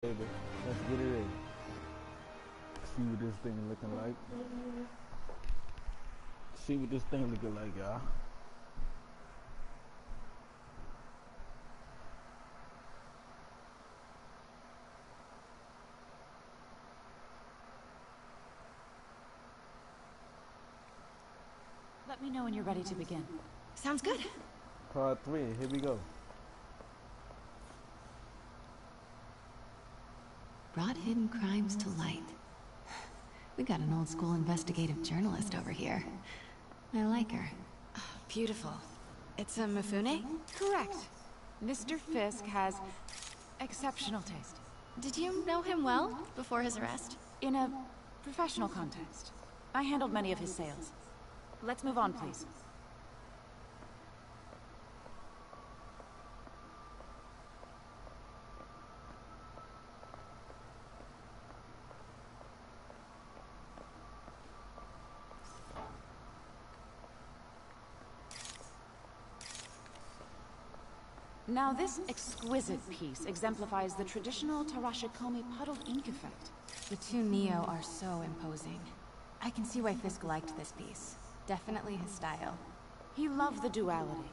Baby, let's get it in. See what this thing looking like. See what this thing looking like, y'all. Let me know when you're ready to begin. Sounds good. Part 3, here we go. Brought hidden crimes to light. We got an old school investigative journalist over here. I like her. Oh, beautiful. It's a Mifune? Correct. Mr. Fisk has exceptional taste. Did you know him well before his arrest? In a professional context. I handled many of his sales. Let's move on, please. Now this exquisite piece exemplifies the traditional Tarashikomi puddled ink effect. The two Neo are so imposing. I can see why Fisk liked this piece. Definitely his style. He loved the duality.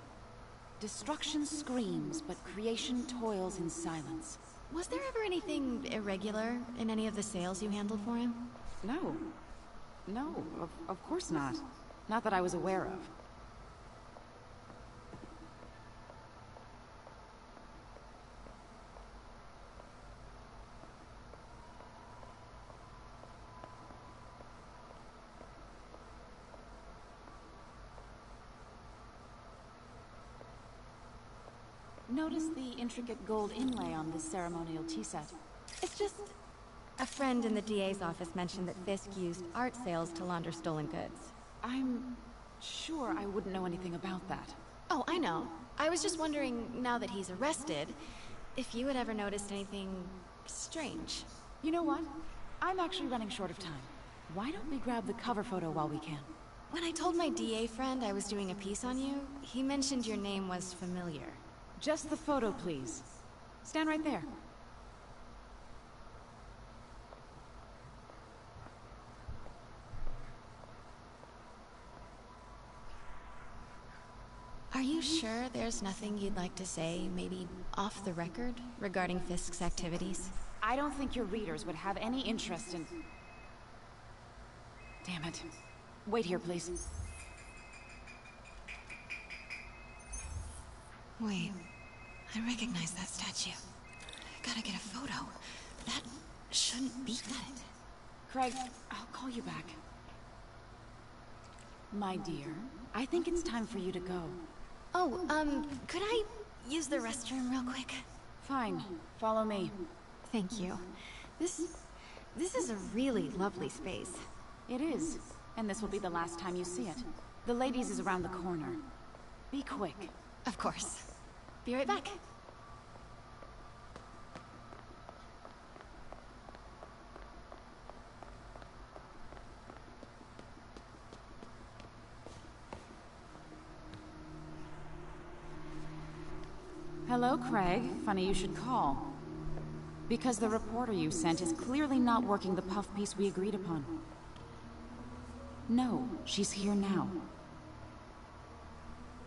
Destruction screams, but creation toils in silence. Was there ever anything irregular in any of the sales you handled for him? No. No, of course not. Not that I was aware of. Notice the intricate gold inlay on this ceremonial tea set. It's just... a friend in the DA's office mentioned that Fisk used art sales to launder stolen goods. I'm sure I wouldn't know anything about that. Oh, I know. I was just wondering, now that he's arrested, if you had ever noticed anything strange. You know what? I'm actually running short of time. Why don't we grab the cover photo while we can? When I told my DA friend I was doing a piece on you, he mentioned your name was familiar. Just the photo, please. Stand right there. Are you sure there's nothing you'd like to say, maybe off the record, regarding Fisk's activities? I don't think your readers would have any interest in... Damn it. Wait here, please. Wait, I recognize that statue. Gotta get a photo. That shouldn't be it. Craig, I'll call you back. My dear, I think it's time for you to go. Oh, could I use the restroom real quick? Fine. Follow me. Thank you. This is a really lovely space. It is. And this will be the last time you see it. The ladies is around the corner. Be quick. Of course. Be right back. Hello, Craig. Funny you should call. Because the reporter you sent is clearly not working the puff piece we agreed upon. No, she's here now.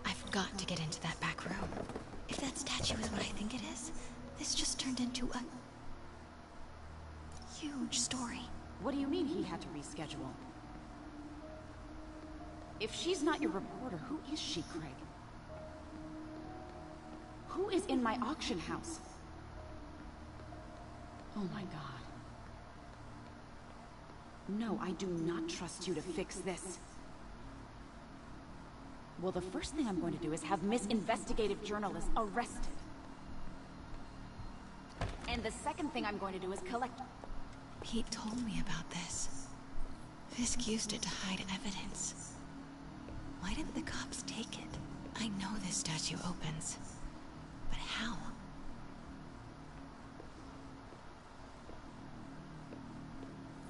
I've got to get into that back room. If that statue is what I think it is, this just turned into a huge story. What do you mean he had to reschedule? If she's not your reporter, who is she, Craig? Who is in my auction house? Oh my god. No, I do not trust you to fix this. Well, the first thing I'm going to do is have Miss Investigative Journalist arrested. And the second thing I'm going to do is collect... Pete told me about this. Fisk used it to hide evidence. Why didn't the cops take it? I know this statue opens. But how?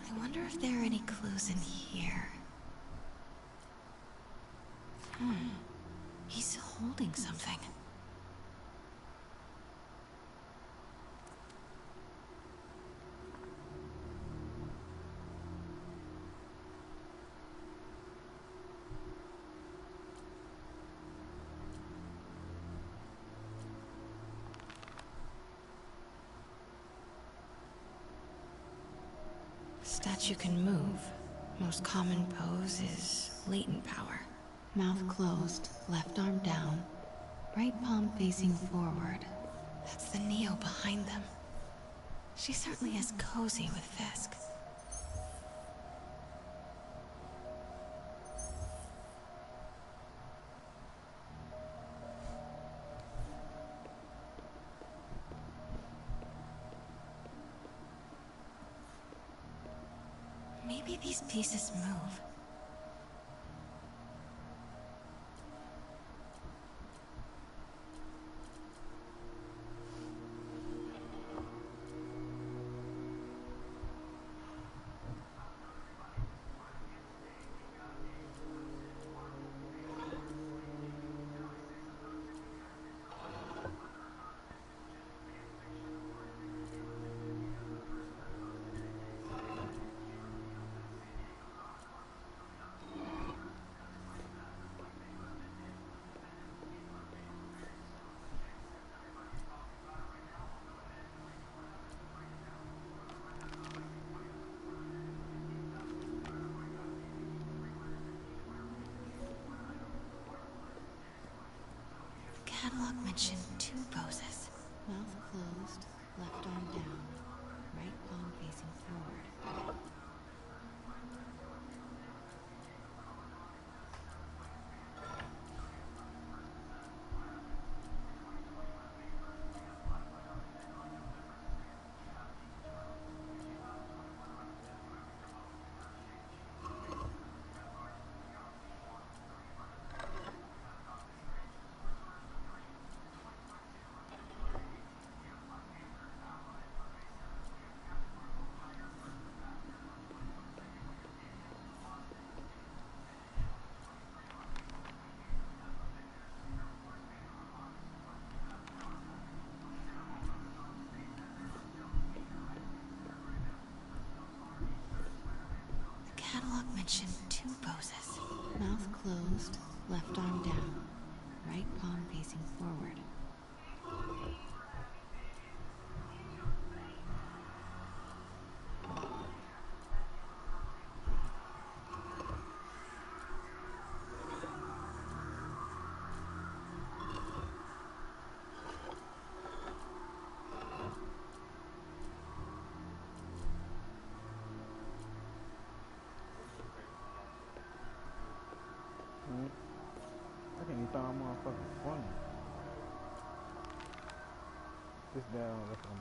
I wonder if there are any clues in here. He's holding something. Statue can move. Most common pose is latent power. Mouth closed, left arm down, right palm facing forward. That's the Neo behind them. She certainly is cozy with Fisk. Maybe these pieces move. Catalog mentioned 2 poses. Mouth closed, left arm down, right palm facing forward. Catalog mentioned 2 poses. Mouth closed, left arm down, right palm facing forward. I think he thought I'm motherfucking funny. This down, let's come on.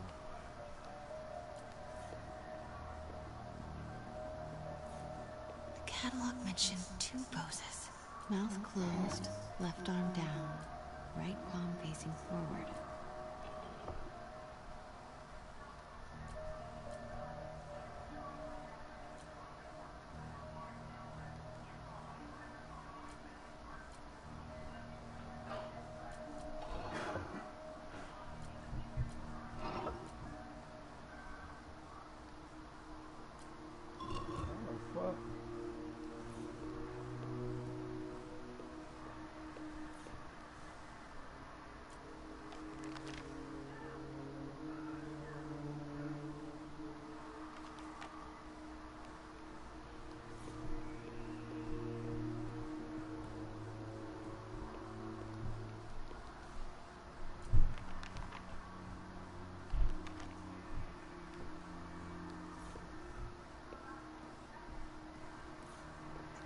The catalog mentioned 2 poses. Mouth closed, left arm down, right palm facing forward. Fuck.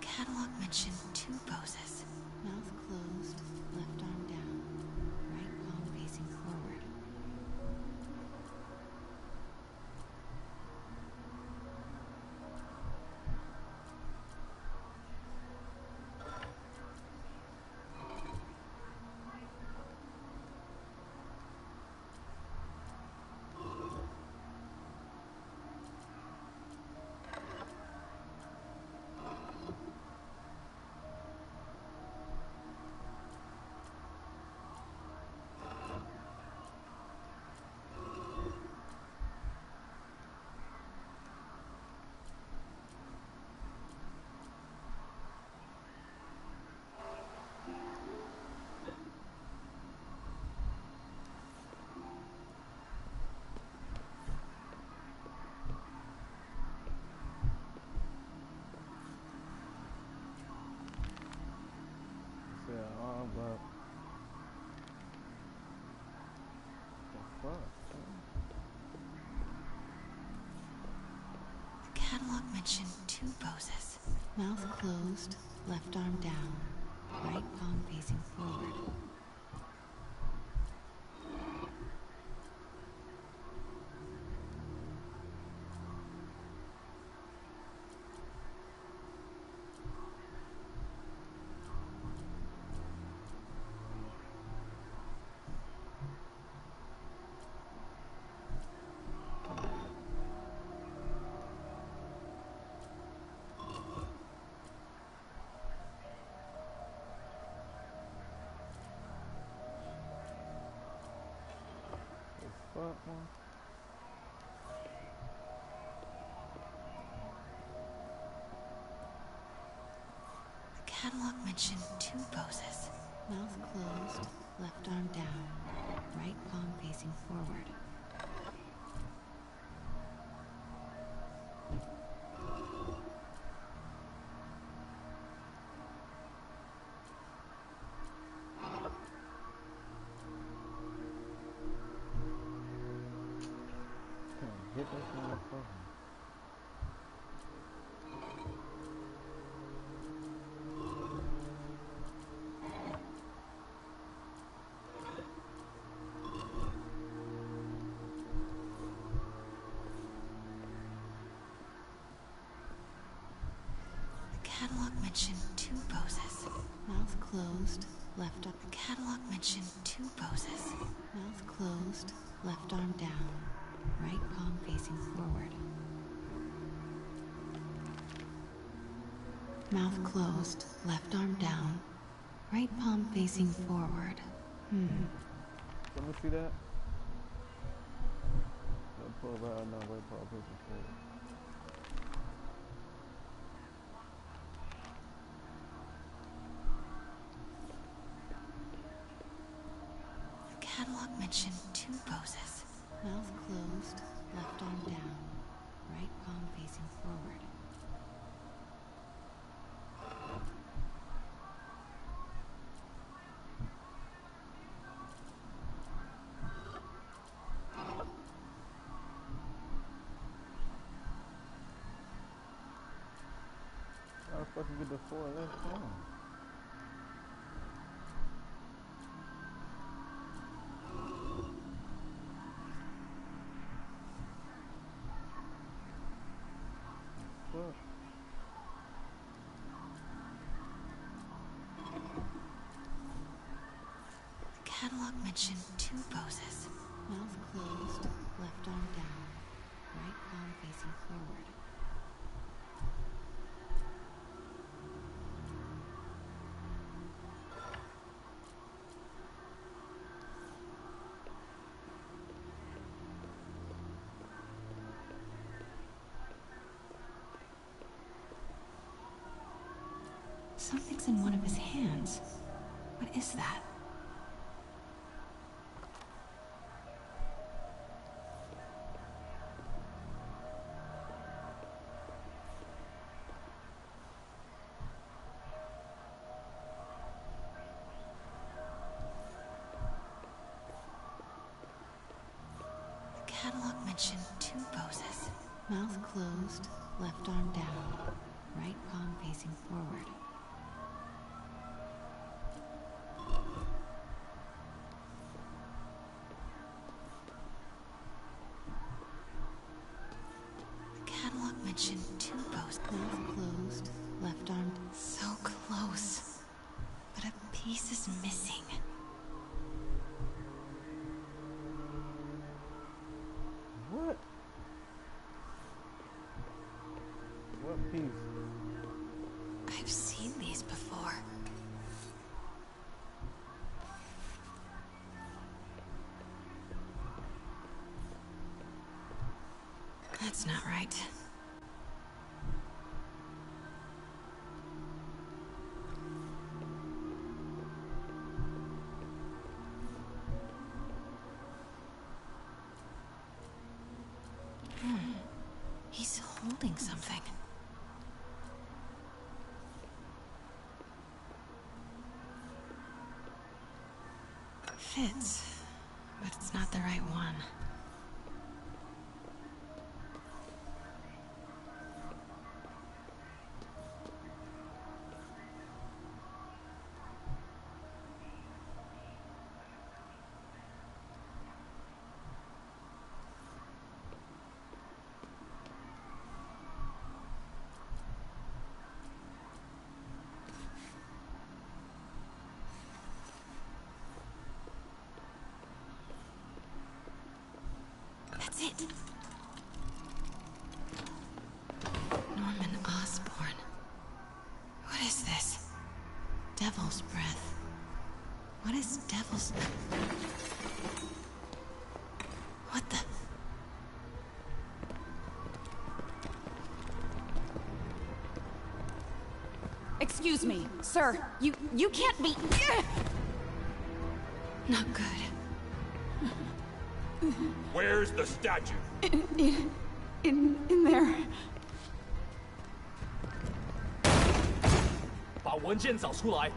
The catalog mentioned 2 poses. Mouth closed, left arm down, right palm facing forward. catalog mentioned 2 poses. Mouth closed, left arm down, right palm facing forward. Fuck, man. The catalog mentioned 2 poses. Mouth closed, left arm down, right palm facing forward. Hit this motherfucker. The catalog mentioned 2 poses. Mouth closed, left arm. The catalog mentioned 2 poses. Mouth closed, left arm down, right palm facing forward. Mouth closed, left arm down, right palm facing forward. Let me see that. Don't pull that, no, right paw facing forward. The catalog mentioned 2 poses. Mouth closed, left arm down, right palm facing forward. How the fuck you get the 4 left arm? Fuck. The catalog mentioned 2 poses. Mouth closed, left arm down, right palm facing forward. Something's in one of his hands. What is that? The catalog mentioned 2 poses. Mouth closed, left arm down, right palm facing forward. The catalog mentioned 2 poses. Mouth closed, left arm. So close, but a piece is missing. What? What piece? I've seen these before. That's not right. He's holding something. Fits, but it's not the right one. Norman Osborn. What is this? Devil's breath. What is devil's... What the... Excuse me, sir. You can't be... Not good. Where's the statue? In there. 把文件找出来。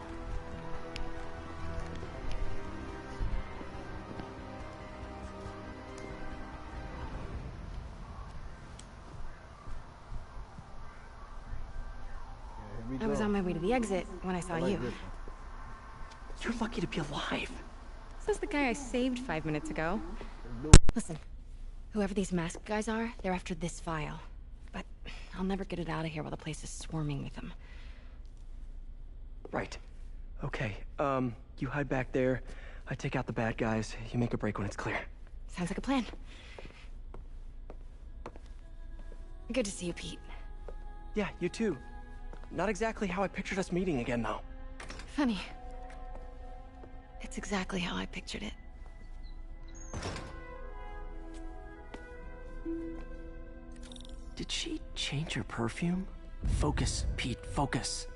Here we I was go. on my way to the exit when I saw I like you. this one. You're lucky to be alive. Says the guy I saved 5 minutes ago. Listen, whoever these masked guys are, they're after this file. But I'll never get it out of here while the place is swarming with them. Right. Okay, you hide back there. I take out the bad guys. You make a break when it's clear. Sounds like a plan. Good to see you, Pete. Yeah, you too. Not exactly how I pictured us meeting again, though. Funny. It's exactly how I pictured it. Did she change her perfume? Focus, Pete, focus.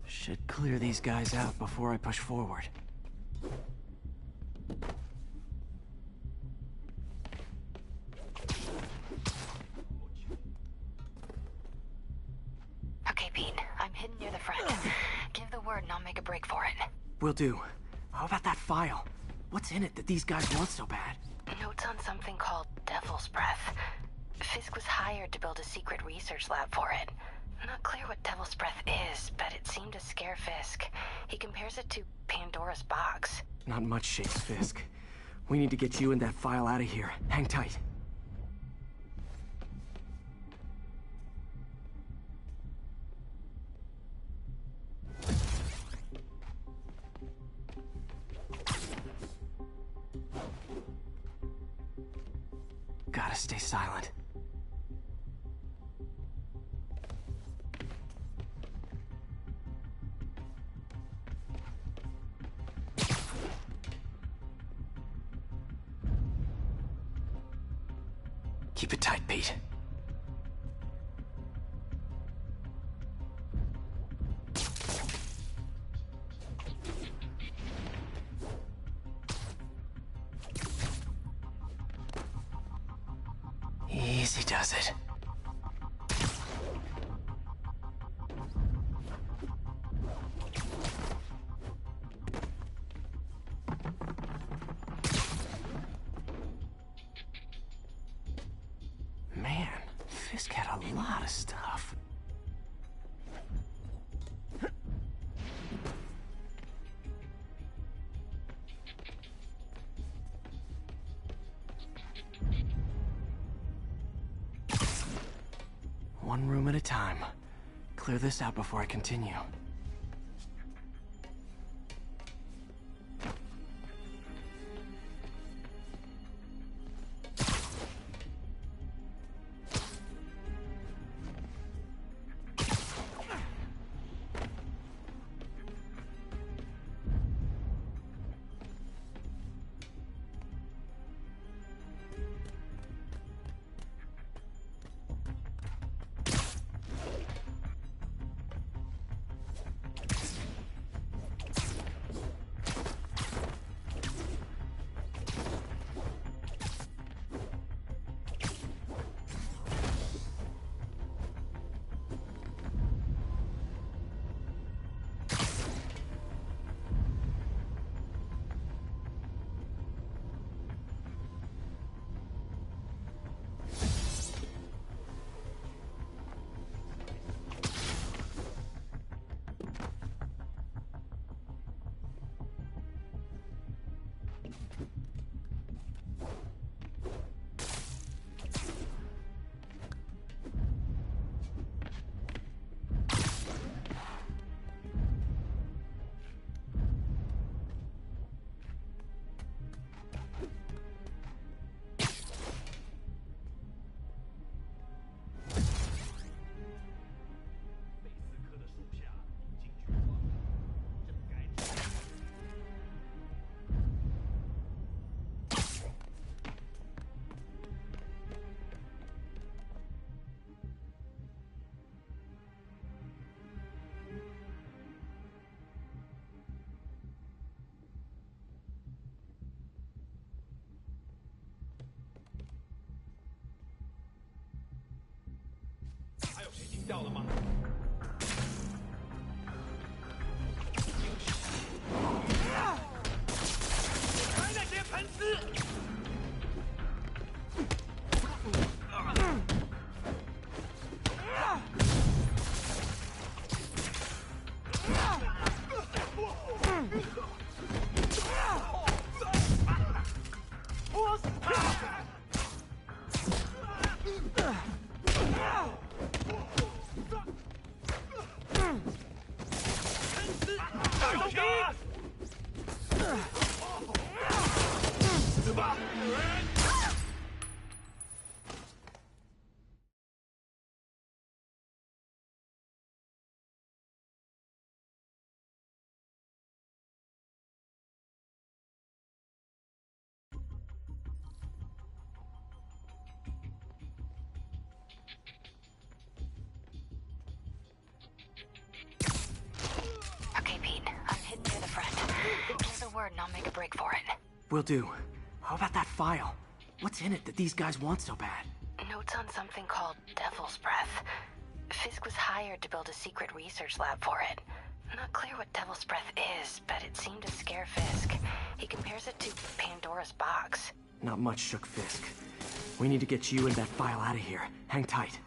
Should clear these guys out before I push forward. Okay, Pete. I'm hidden near the front. Give the word and I'll make a break for it. Will do. How about that file? What's in it that these guys want so bad? Notes on something called Devil's Breath. Fisk was hired to build a secret research lab for it. Not clear what Devil's Breath is, but it seemed to scare Fisk. He compares it to Pandora's box. Not much shakes Fisk. We need to get you and that file out of here. Hang tight. Gotta stay silent. Keep it tight, Pete. Easy does it. Man, Fisk had a lot of stuff. One room at a time. Clear this out before I continue. 掉了吗？开那些喷丝！死吧！ Okay, Pete. I'm heading to the front. Give the word and I'll make a break for it. Will do. How about that file? What's in it that these guys want so bad? Notes on something called Devil's Breath. Fisk was hired to build a secret research lab for it. Not clear what Devil's Breath is, but it seemed to scare Fisk. He compares it to Pandora's box. Not much shook Fisk. We need to get you and that file out of here. Hang tight.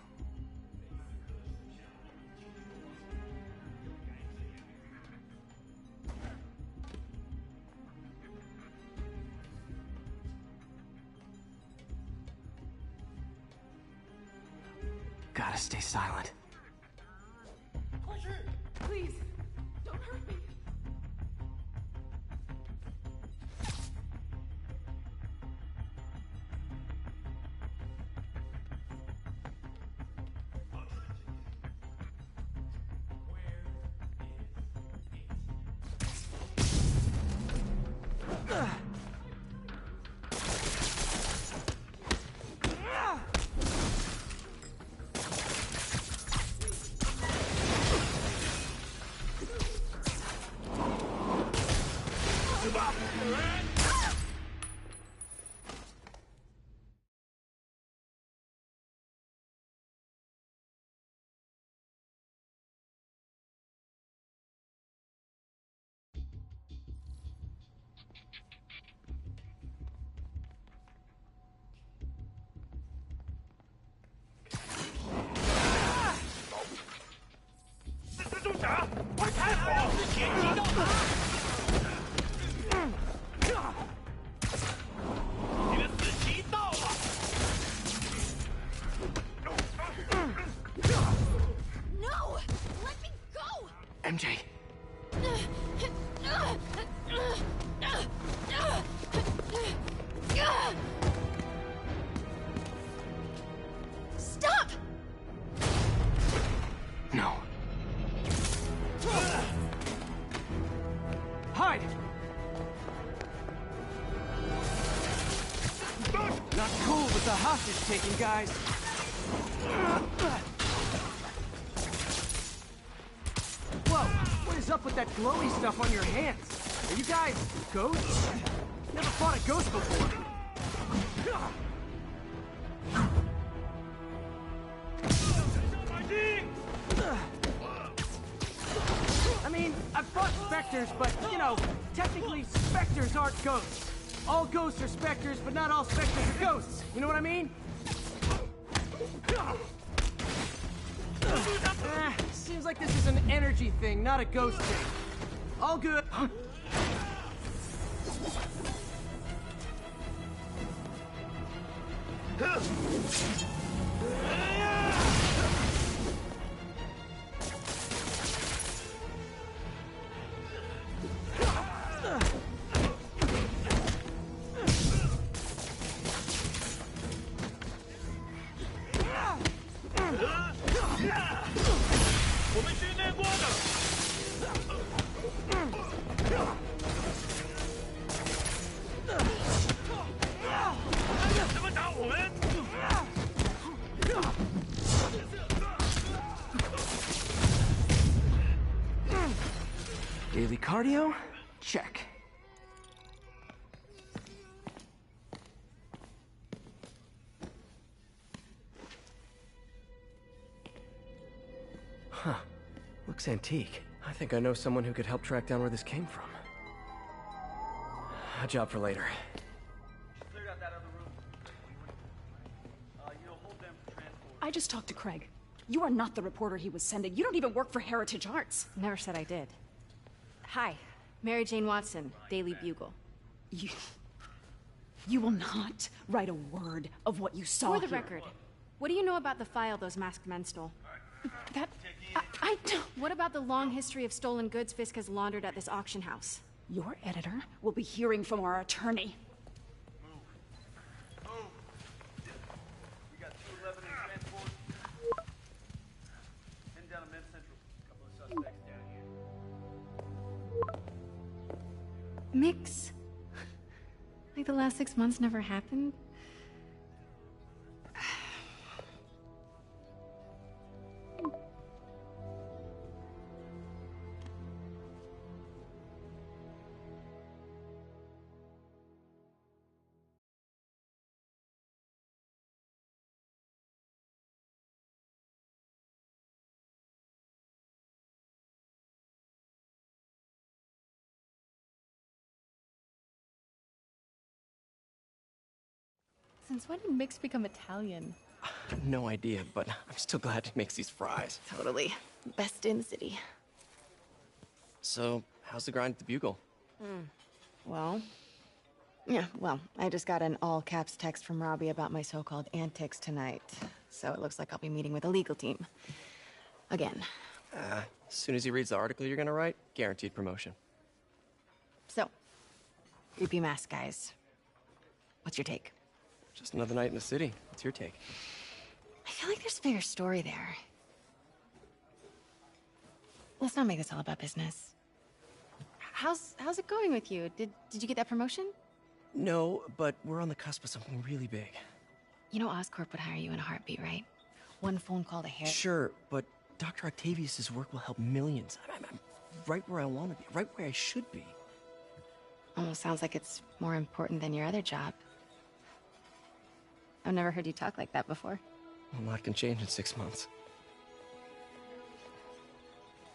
Gotta stay silent. Please, don't hurt me. MJ. Stop! No. Hide! Not cool with the hostage-taking, guys. Whoa! What is up with that glowy stuff on your hands? Are you guys ghosts? Never fought a ghost before. I mean, I've fought specters, but, you know, technically specters aren't ghosts. All ghosts are specters, but not all specters are ghosts. You know what I mean? Seems like this is an energy thing, not a ghost thing. All good. Daily cardio? Check. Huh. Looks antique. I think I know someone who could help track down where this came from. A job for later. Cleared out that other room. Hold them for transport. I just talked to Craig. You are not the reporter he was sending. You don't even work for Heritage Arts. Never said I did. Hi, Mary Jane Watson, Daily Bugle. You will not write a word of what you saw For the here. record, what do you know about the file those masked men stole? I don't... What about the long history of stolen goods Fisk has laundered at this auction house? Your editor will be hearing from our attorney. Move. We got 211 in transport. Heading down to Med Central. Couple of suspects down here. Mix? Like the last 6 months never happened? Since when did Mix become Italian? No idea, but I'm still glad he makes these fries. Totally. Best in the city. So, how's the grind at the Bugle? Well, I just got an all-caps text from Robbie about my so-called antics tonight. So it looks like I'll be meeting with the legal team. Again. As soon as he reads the article you're gonna write, guaranteed promotion. So, creepy mask guys. What's your take? Just another night in the city. What's your take? I feel like there's a bigger story there. Let's not make this all about business. How's it going with you? Did you get that promotion? No, but we're on the cusp of something really big. You know Oscorp would hire you in a heartbeat, right? One phone call to Harry. Sure, but Dr. Octavius's work will help millions. I'm right where I want to be, right where I should be. Almost sounds like it's more important than your other job. I've never heard you talk like that before. A lot can change in 6 months.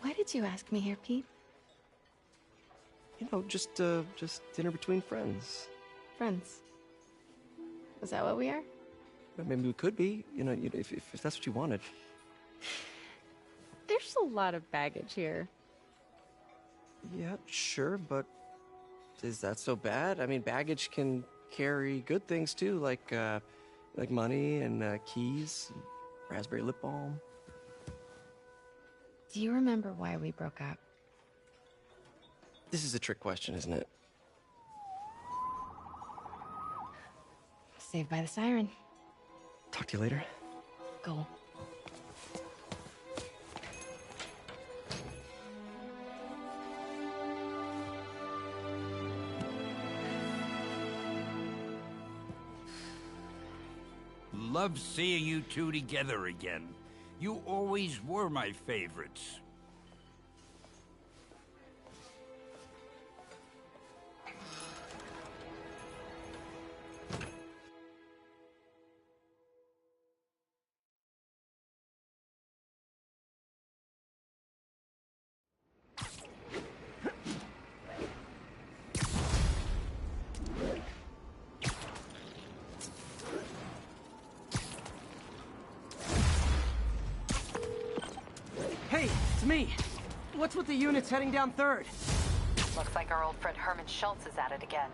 Why did you ask me here, Pete? You know, just dinner between friends. Friends. Is that what we are? But maybe we could be, if that's what you wanted. There's a lot of baggage here. Yeah, sure, but is that so bad? I mean, baggage can carry good things too, like money and keys, and raspberry lip balm. Do you remember why we broke up? This is a trick question, isn't it? Saved by the siren. Talk to you later. Go. Love seeing you two together again. You always were my favorites. Hey, it's me. What's with the units heading down 3rd? Looks like our old friend Herman Schultz is at it again.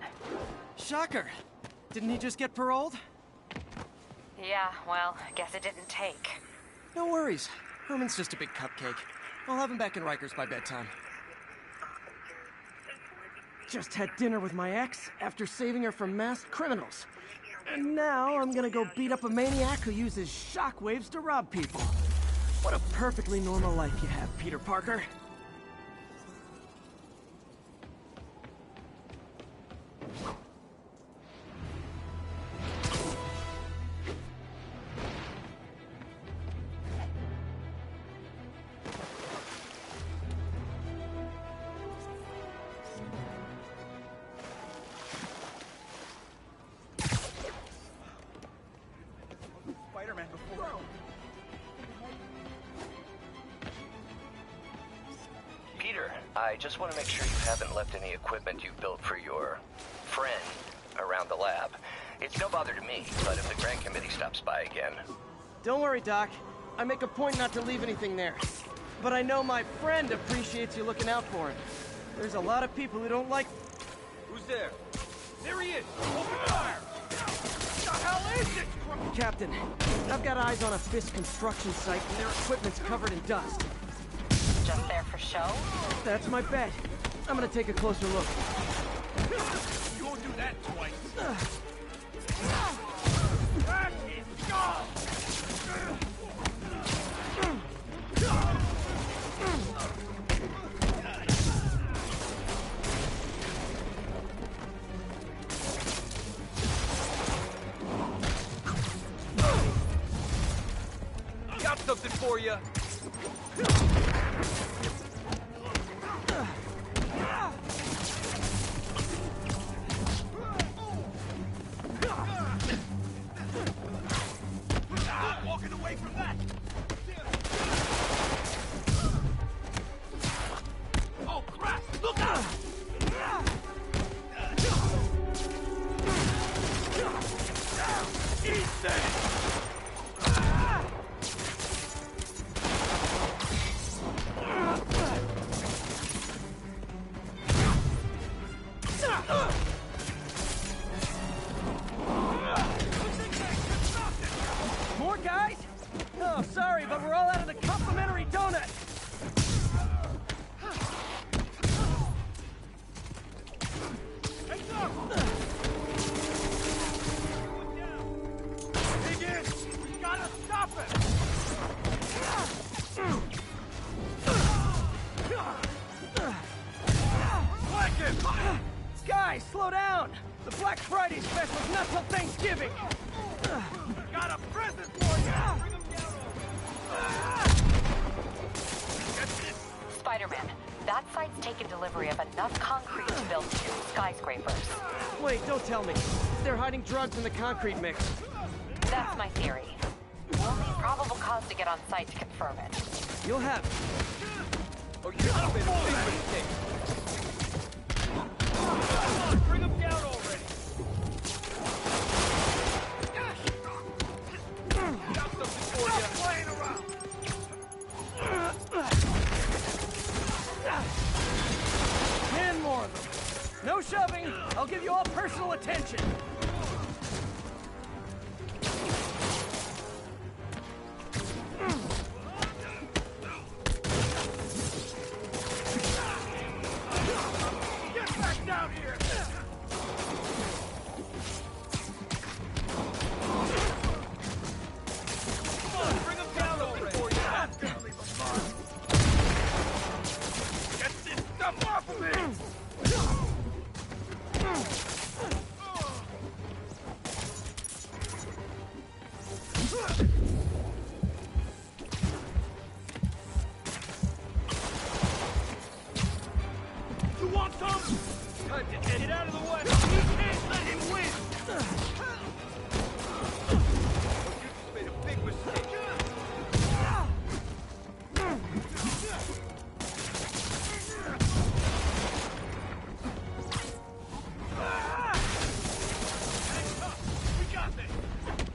Shocker. Didn't he just get paroled? Yeah, well, guess it didn't take. No worries. Herman's just a big cupcake. I'll have him back in Rikers by bedtime. Just had dinner with my ex after saving her from masked criminals. And now I'm gonna go beat up a maniac who uses shockwaves to rob people. What a perfectly normal life you have, Peter Parker. Spider-Man before. I just want to make sure you haven't left any equipment you built for your friend around the lab. It's no bother to me, but if the grant committee stops by again... Don't worry, Doc. I make a point not to leave anything there. But I know my friend appreciates you looking out for him. There's a lot of people who don't like... Who's there? There he is! Open fire! What the hell is it? Captain, I've got eyes on a Fisk construction site and their equipment's covered in dust. Just there for show? That's my bet. I'm gonna take a closer look. You won't do that twice. That is gone! Got something for you. Walking away from that. Oh crap! Look out! Eat this! More guys? Oh, sorry, but we're all out of the complimentary donut. Heads up! Dig in! We gotta stop it! Flank him! Guys, slow down! The Black Friday special's not till Thanksgiving! Got a present for you! Bring him down! Get this! Spider-Man, that site's taken delivery of enough concrete to build 2 skyscrapers. Wait, don't tell me. They're hiding drugs in the concrete mix. That's my theory. We'll need probable cause to get on site to confirm it. You'll have it. Oh, you've made a big mistake! Come on, bring him down already! Got something for you! Stop playing around! 10 more of them. No shoving. I'll give you all personal attention. Get back down here! Come on, bring him down already! For you. That's gonna leave a mark! Get this stuff off of me! You want some? Time to get out of the way! You can't let him win! You just made a big mistake. We got this!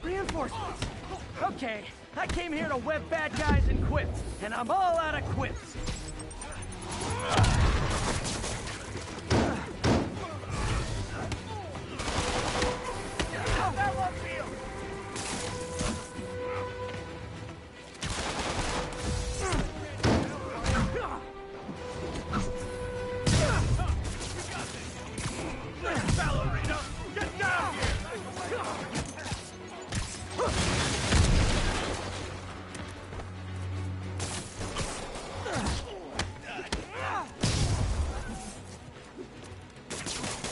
Reinforcements. Okay, I came here to web bad guys and quips, and I'm all out of quips. How's that one feel? Ballerina, get down here!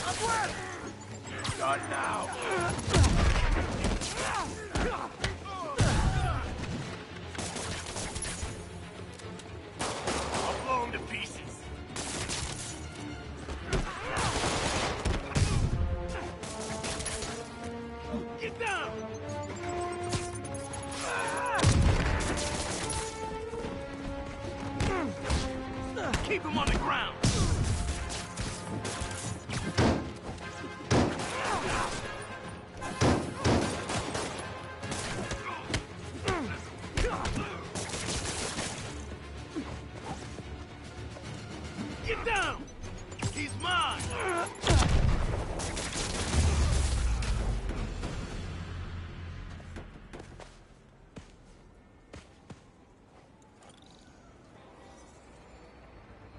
I'm left! Not now! I'll blow him to pieces! Get down! Keep him on the ground!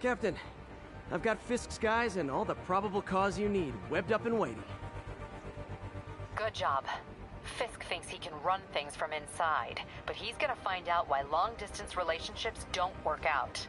Captain, I've got Fisk's guys and all the probable cause you need, webbed up and waiting. Good job. Fisk thinks he can run things from inside, but he's gonna find out why long-distance relationships don't work out.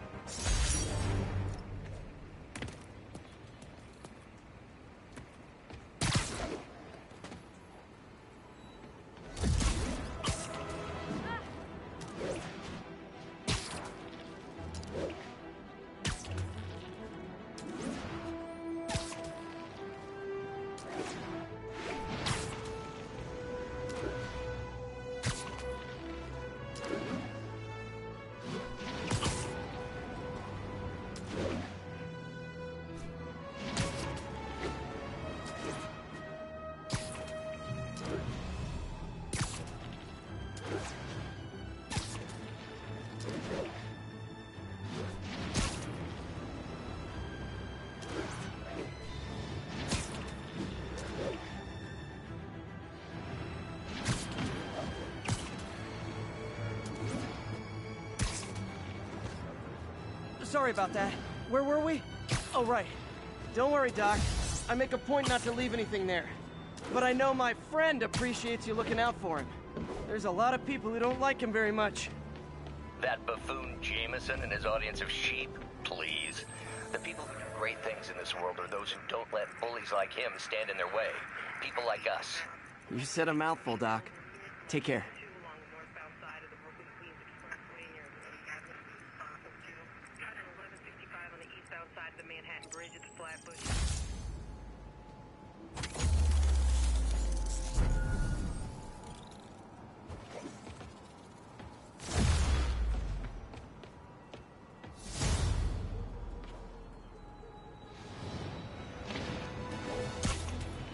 Sorry about that. Where were we? Oh, right. Don't worry, Doc. I make a point not to leave anything there. But I know my friend appreciates you looking out for him. There's a lot of people who don't like him very much. That buffoon Jameson and his audience of sheep? Please. The people who do great things in this world are those who don't let bullies like him stand in their way. People like us. You said a mouthful, Doc. Take care.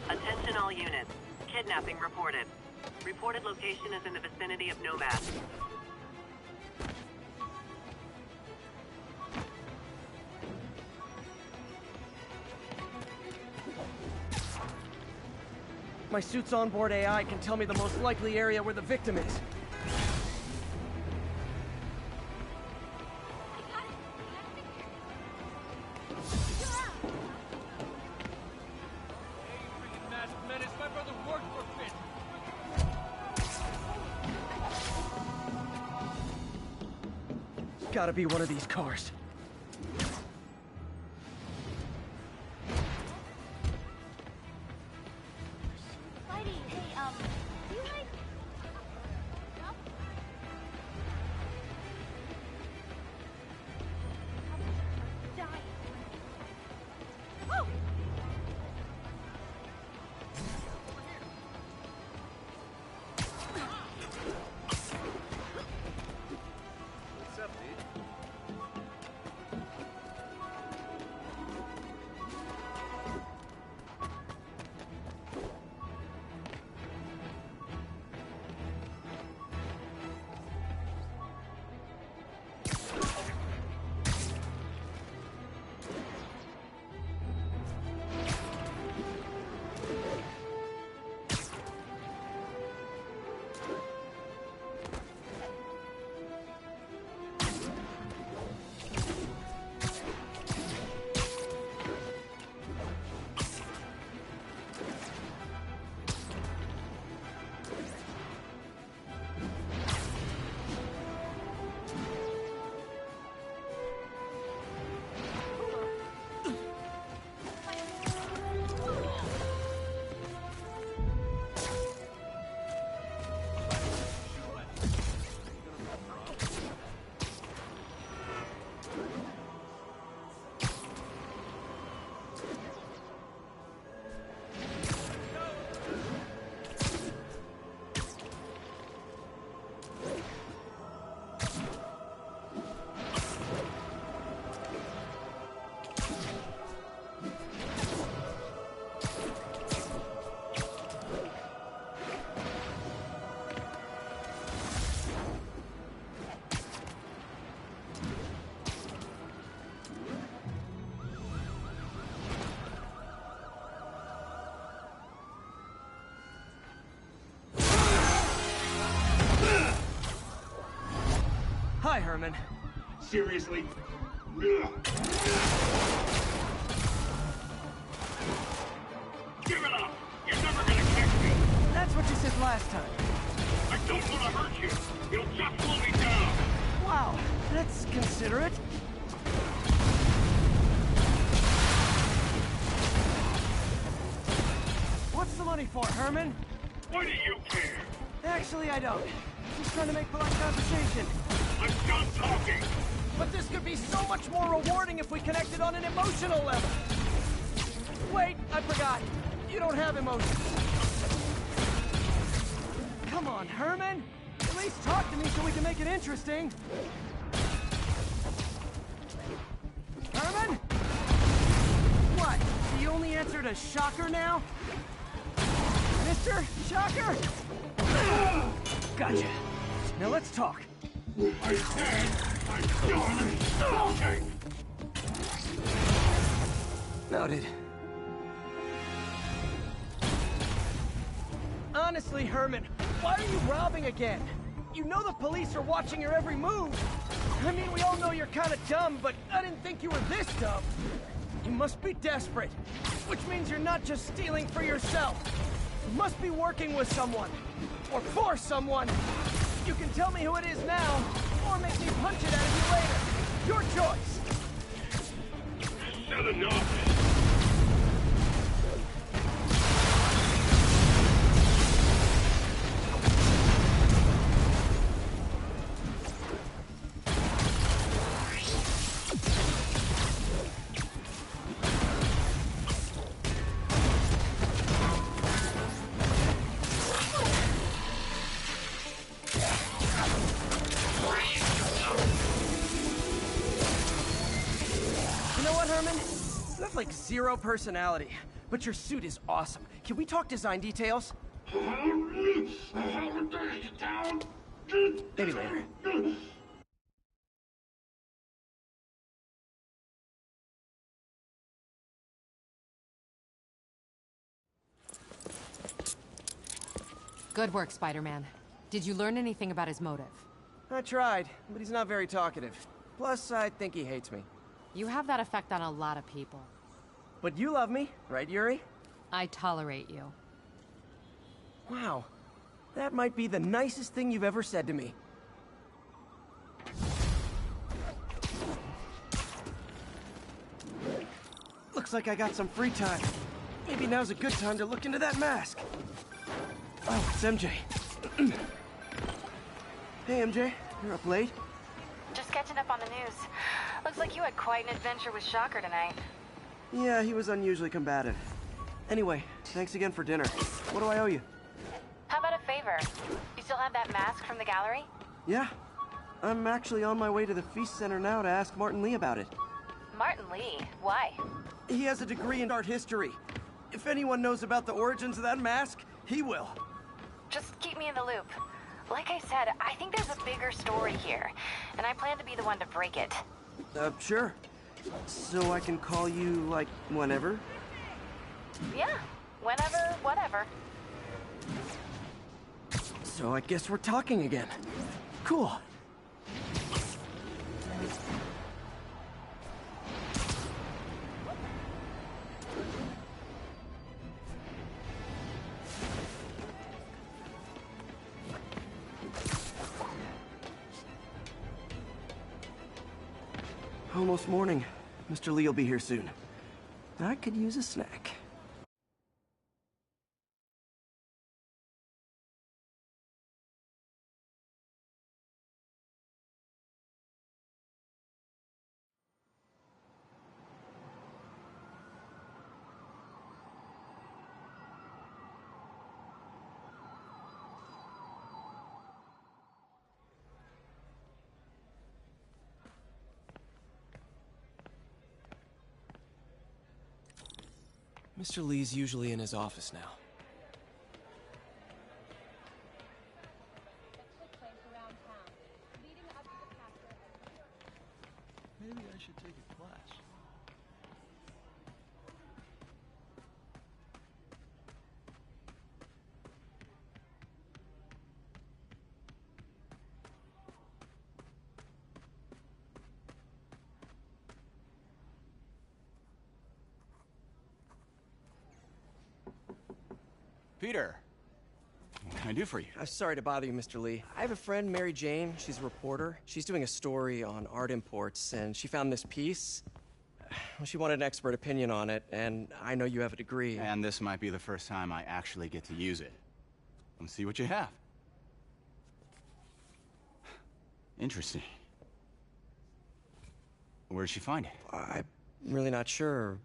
Attention all units. Kidnapping reported. Reported location is in the vicinity of Nomad. My suit's onboard AI can tell me the most likely area where the victim is. Gotta be one of these cars. Hi, Herman. Seriously? Give it up! You're never gonna catch me! That's what you said last time. I don't want to hurt you! It'll just slow me down! Wow, that's considerate. What's the money for, Herman? Why do you care? Actually, I don't. Just trying to make polite conversation. I'm done talking! But this could be so much more rewarding if we connected on an emotional level. Wait, I forgot. You don't have emotions. Come on, Herman. At least talk to me so we can make it interesting. Herman? What? The only answer to Shocker now? Mr. Shocker? Gotcha. Now let's talk. I said I'm done talking! Noted. Honestly, Herman, why are you robbing again? You know the police are watching your every move. I mean, we all know you're kind of dumb, but I didn't think you were this dumb. You must be desperate, which means you're not just stealing for yourself. You must be working with someone, or for someone. You can tell me who it is now, or make me punch it out of you later. Your choice. Said enough! You have like zero personality, but your suit is awesome. Can we talk design details? Maybe later. Good work, Spider-Man. Did you learn anything about his motive? I tried, but he's not very talkative. Plus, I think he hates me. You have that effect on a lot of people. But you love me, right, Yuri? I tolerate you. Wow. That might be the nicest thing you've ever said to me. Looks like I got some free time. Maybe now's a good time to look into that mask. Oh, it's MJ. Hey, MJ. You're up late? Just catching up on the news. Looks like you had quite an adventure with Shocker tonight. Yeah, he was unusually combative. Anyway, thanks again for dinner. What do I owe you? How about a favor? You still have that mask from the gallery? Yeah. I'm actually on my way to the Feast Center now to ask Martin Lee about it. Martin Lee? Why? He has a degree in art history. If anyone knows about the origins of that mask, he will. Just keep me in the loop. Like I said, I think there's a bigger story here, and I plan to be the one to break it. Sure. So I can call you, like, whenever? Yeah, whenever, whatever. So I guess we're talking again. Cool. Almost morning. Mr. Lee will be here soon. I could use a snack. Mr. Lee's usually in his office now. Maybe I should take a class. Peter, what can I do for you? I'm sorry to bother you, Mr. Lee. I have a friend, Mary Jane. She's a reporter. She's doing a story on art imports, and she found this piece. Well, she wanted an expert opinion on it, and I know you have a degree. And this might be the first time I actually get to use it. Let's see what you have. Interesting. Where'd she find it? I'm really not sure.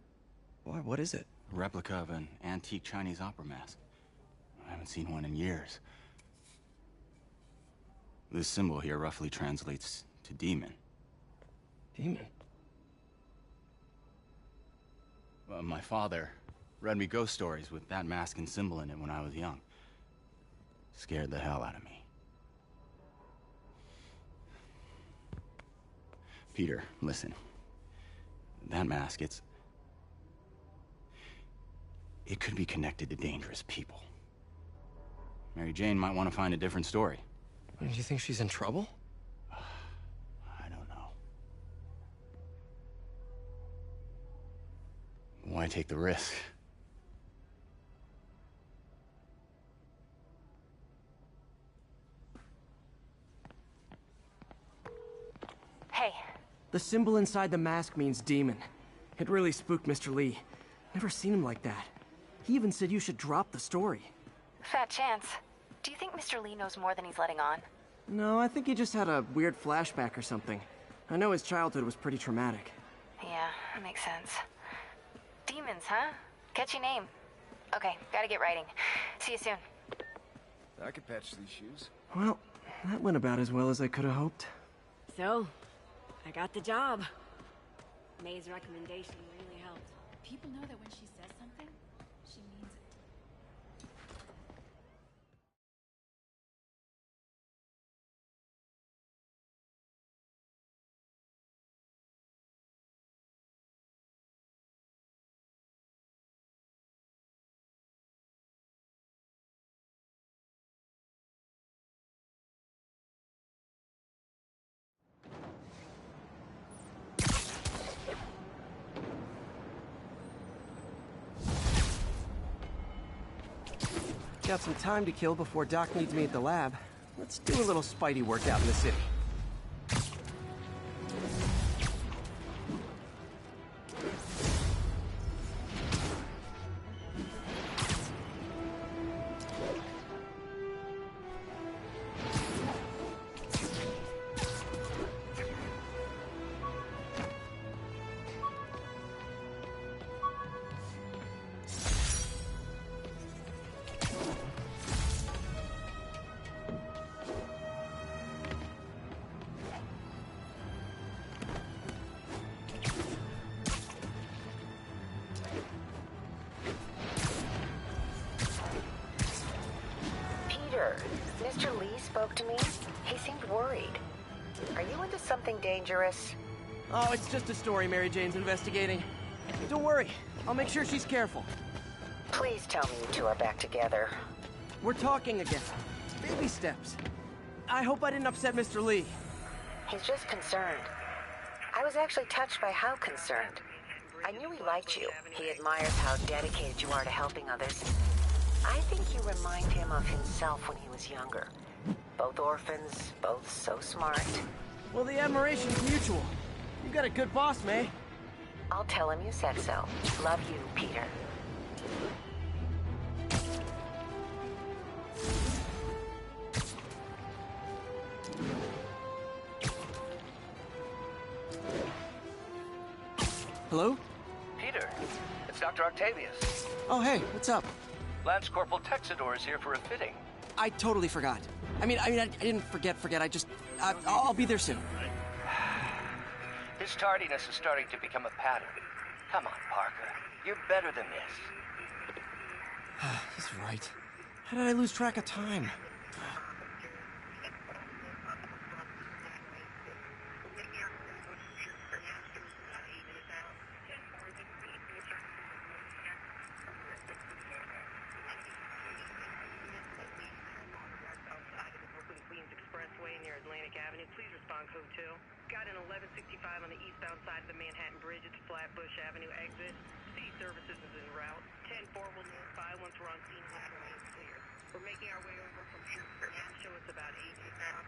What is it? A replica of an antique Chinese opera mask. I haven't seen one in years. This symbol here roughly translates to demon. Demon? Well, my father read me ghost stories with that mask and symbol in it when I was young. Scared the hell out of me. Peter, listen. That mask, it could be connected to dangerous people. Mary Jane might want to find a different story. Do you think she's in trouble? I don't know. Why take the risk? Hey. The symbol inside the mask means demon. It really spooked Mr. Lee. Never seen him like that. He even said you should drop the story. Fat chance. Do you think Mr. Lee knows more than he's letting on? No, I think he just had a weird flashback or something. I know his childhood was pretty traumatic. Yeah, that makes sense. Demons, huh? Catchy name. Okay, gotta get writing. See you soon. I could patch these shoes. Well, that went about as well as I could have hoped. So, I got the job. May's recommendation really helped. People know that when she says something, she means it. Got some time to kill before Doc needs me at the lab. Let's do a little Spidey workout in the city. Mr. Lee spoke to me. He seemed worried. Are you into something dangerous? Oh, it's just a story Mary Jane's investigating. Don't worry, I'll make sure she's careful. Please tell me you two are back together. We're talking again. Baby steps. I hope I didn't upset Mr. Lee. He's just concerned. I was actually touched by how concerned. I knew he liked you. He admires how dedicated you are to helping others. I think you remind him of himself when he was younger. Both orphans, both so smart. Well, the admiration's mutual. You got a good boss, May. I'll tell him you said so. Love you, Peter. Hello? Peter, it's Dr. Octavius. Oh, hey, what's up? Lance Corporal Texador is here for a fitting. I totally forgot. I didn't forget. I'll be there soon. His tardiness is starting to become a pattern. Come on, Parker. You're better than this. He's right. How did I lose track of time? Please respond code 2. Got an 1165 on the eastbound side of the Manhattan Bridge at the Flatbush Avenue exit. C services is en route. 10-4 will notify once we're on scene. We're making our way over from here. Now show us about 80 pounds.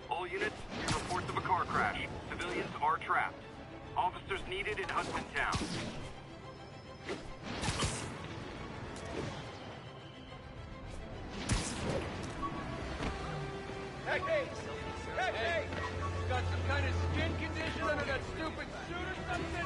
All units, reports of a car crash. Civilians are trapped. Officers needed in Hudson Town. Hey, hey! Hey, hey! You got some kind of skin condition under that stupid suit or something?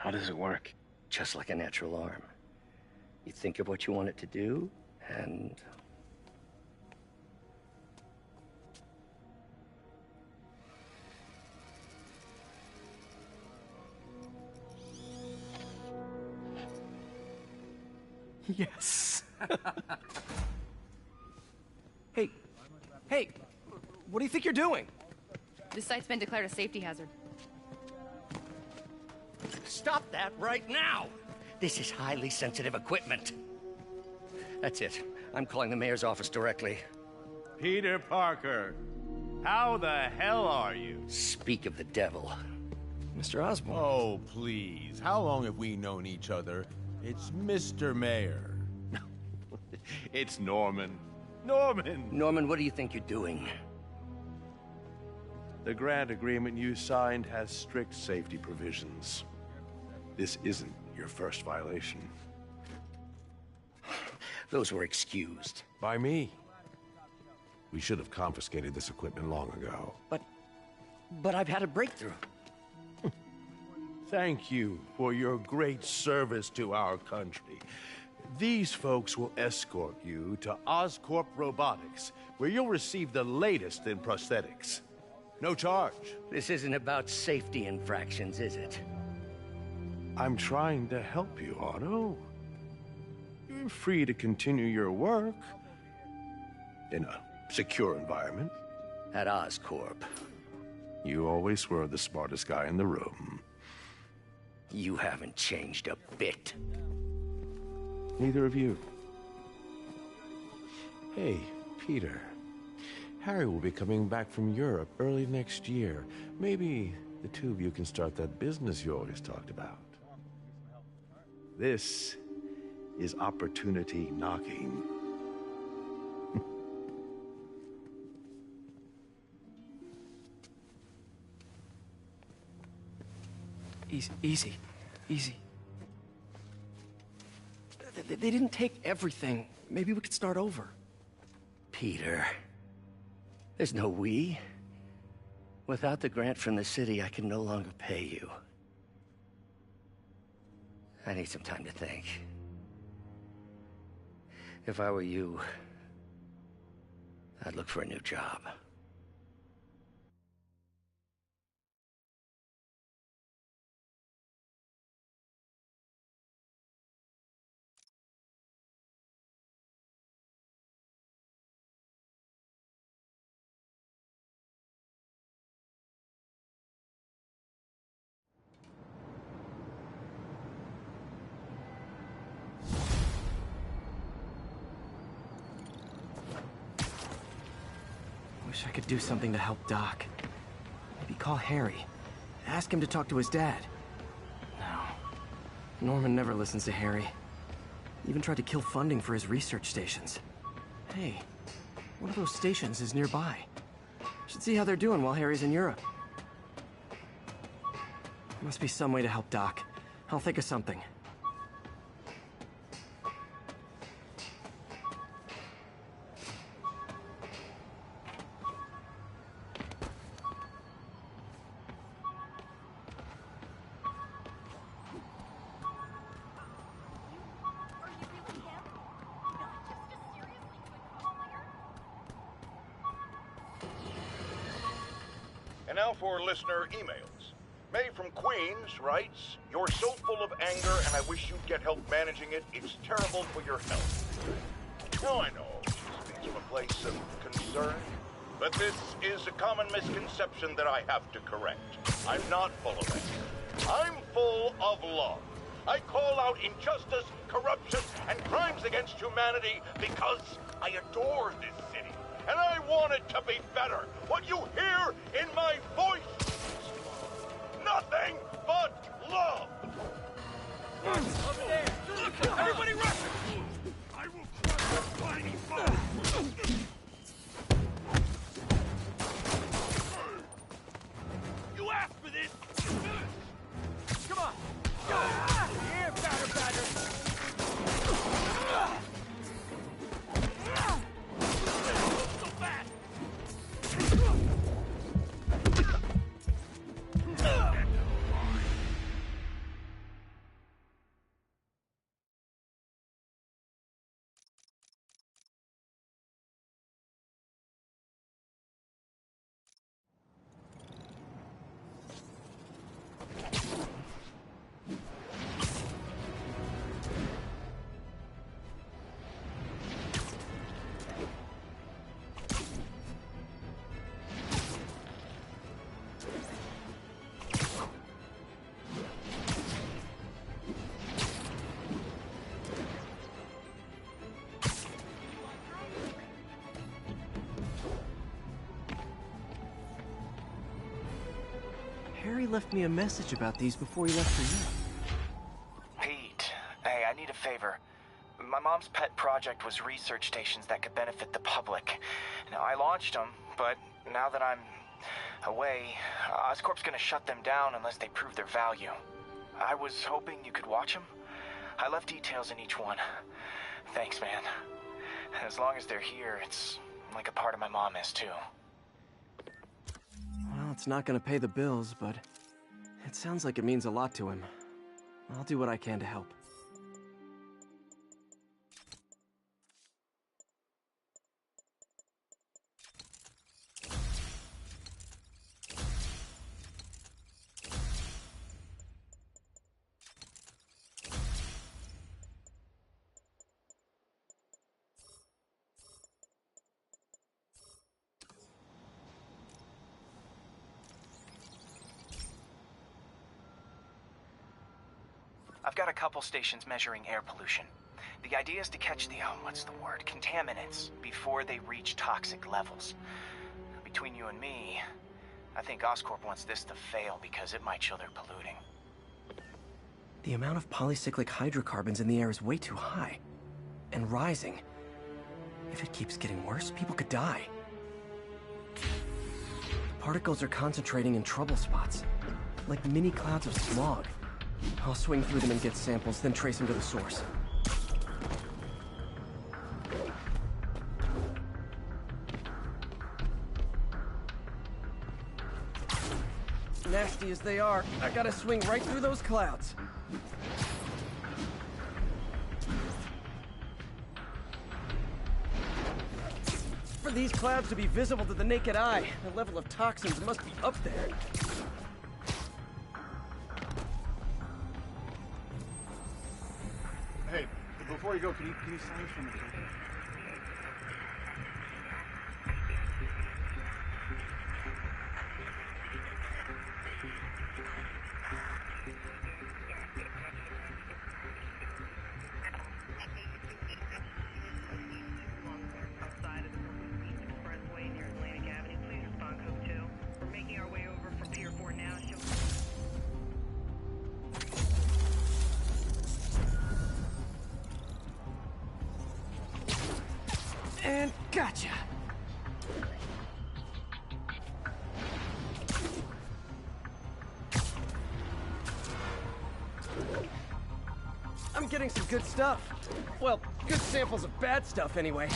How does it work? Just like a natural arm. You think of what you want it to do, and... Yes. Hey, what do you think you're doing? This site's been declared a safety hazard. Stop that right now! This is highly sensitive equipment. That's it. I'm calling the mayor's office directly. Peter Parker, how the hell are you? Speak of the devil. Mr. Osborn. Oh, please. How long have we known each other? It's Mr. Mayor. It's Norman. Norman! Norman, what do you think you're doing? The grant agreement you signed has strict safety provisions. This isn't your first violation. Those were excused. By me. We should have confiscated this equipment long ago. But I've had a breakthrough. Thank you for your great service to our country. These folks will escort you to Oscorp Robotics, where you'll receive the latest in prosthetics. No charge. This isn't about safety infractions, is it? I'm trying to help you, Otto. You're free to continue your work in a secure environment. At Oscorp. You always were the smartest guy in the room. You haven't changed a bit. Neither of you. Hey, Peter. Harry will be coming back from Europe early next year. Maybe the two of you can start that business you always talked about. This is opportunity knocking. Easy. They didn't take everything. Maybe we could start over. Peter, there's no we. Without the grant from the city, I can no longer pay you. I need some time to think. If I were you, I'd look for a new job. Wish I could do something to help Doc. Maybe call Harry. Ask him to talk to his dad. No. Norman never listens to Harry. Even tried to kill funding for his research stations. Hey, one of those stations is nearby. Should see how they're doing while Harry's in Europe. Must be some way to help Doc. I'll think of something. And now for listener emails. May from Queens writes, "You're so full of anger and I wish you'd get help managing it. It's terrible for your health." Now I know she speaks from a place of concern, but this is a common misconception that I have to correct. I'm not full of anger. I'm full of love. I call out injustice, corruption, and crimes against humanity because I adore this city. And I want it to be better. What you hear in my voice is nothing but love. Over there! Everybody rush! I will crush your tiny foe! You asked for this! Come on! Here, batter, batter! So fast! Harry left me a message about these before he left for you. Pete, hey, I need a favor. My mom's pet project was research stations that could benefit the public. Now, I launched them, but now that I'm away, Oscorp's gonna shut them down unless they prove their value. I was hoping you could watch them. I left details in each one. Thanks, man. As long as they're here, it's like a part of my mom is, too. Well, it's not gonna pay the bills, but it sounds like it means a lot to him. I'll do what I can to help. I've got a couple stations measuring air pollution. The idea is to catch the, contaminants before they reach toxic levels. Between you and me, I think Oscorp wants this to fail because it might show they're polluting. The amount of polycyclic hydrocarbons in the air is way too high. And rising. If it keeps getting worse, people could die. The particles are concentrating in trouble spots, like mini clouds of smog. I'll swing through them and get samples, then trace them to the source. Nasty as they are, I gotta swing right through those clouds. these clouds to be visible to the naked eye. The level of toxins must be up there. Hey, before you go, can you sign for me? And gotcha! I'm getting some good stuff. Well, good samples of bad stuff anyway.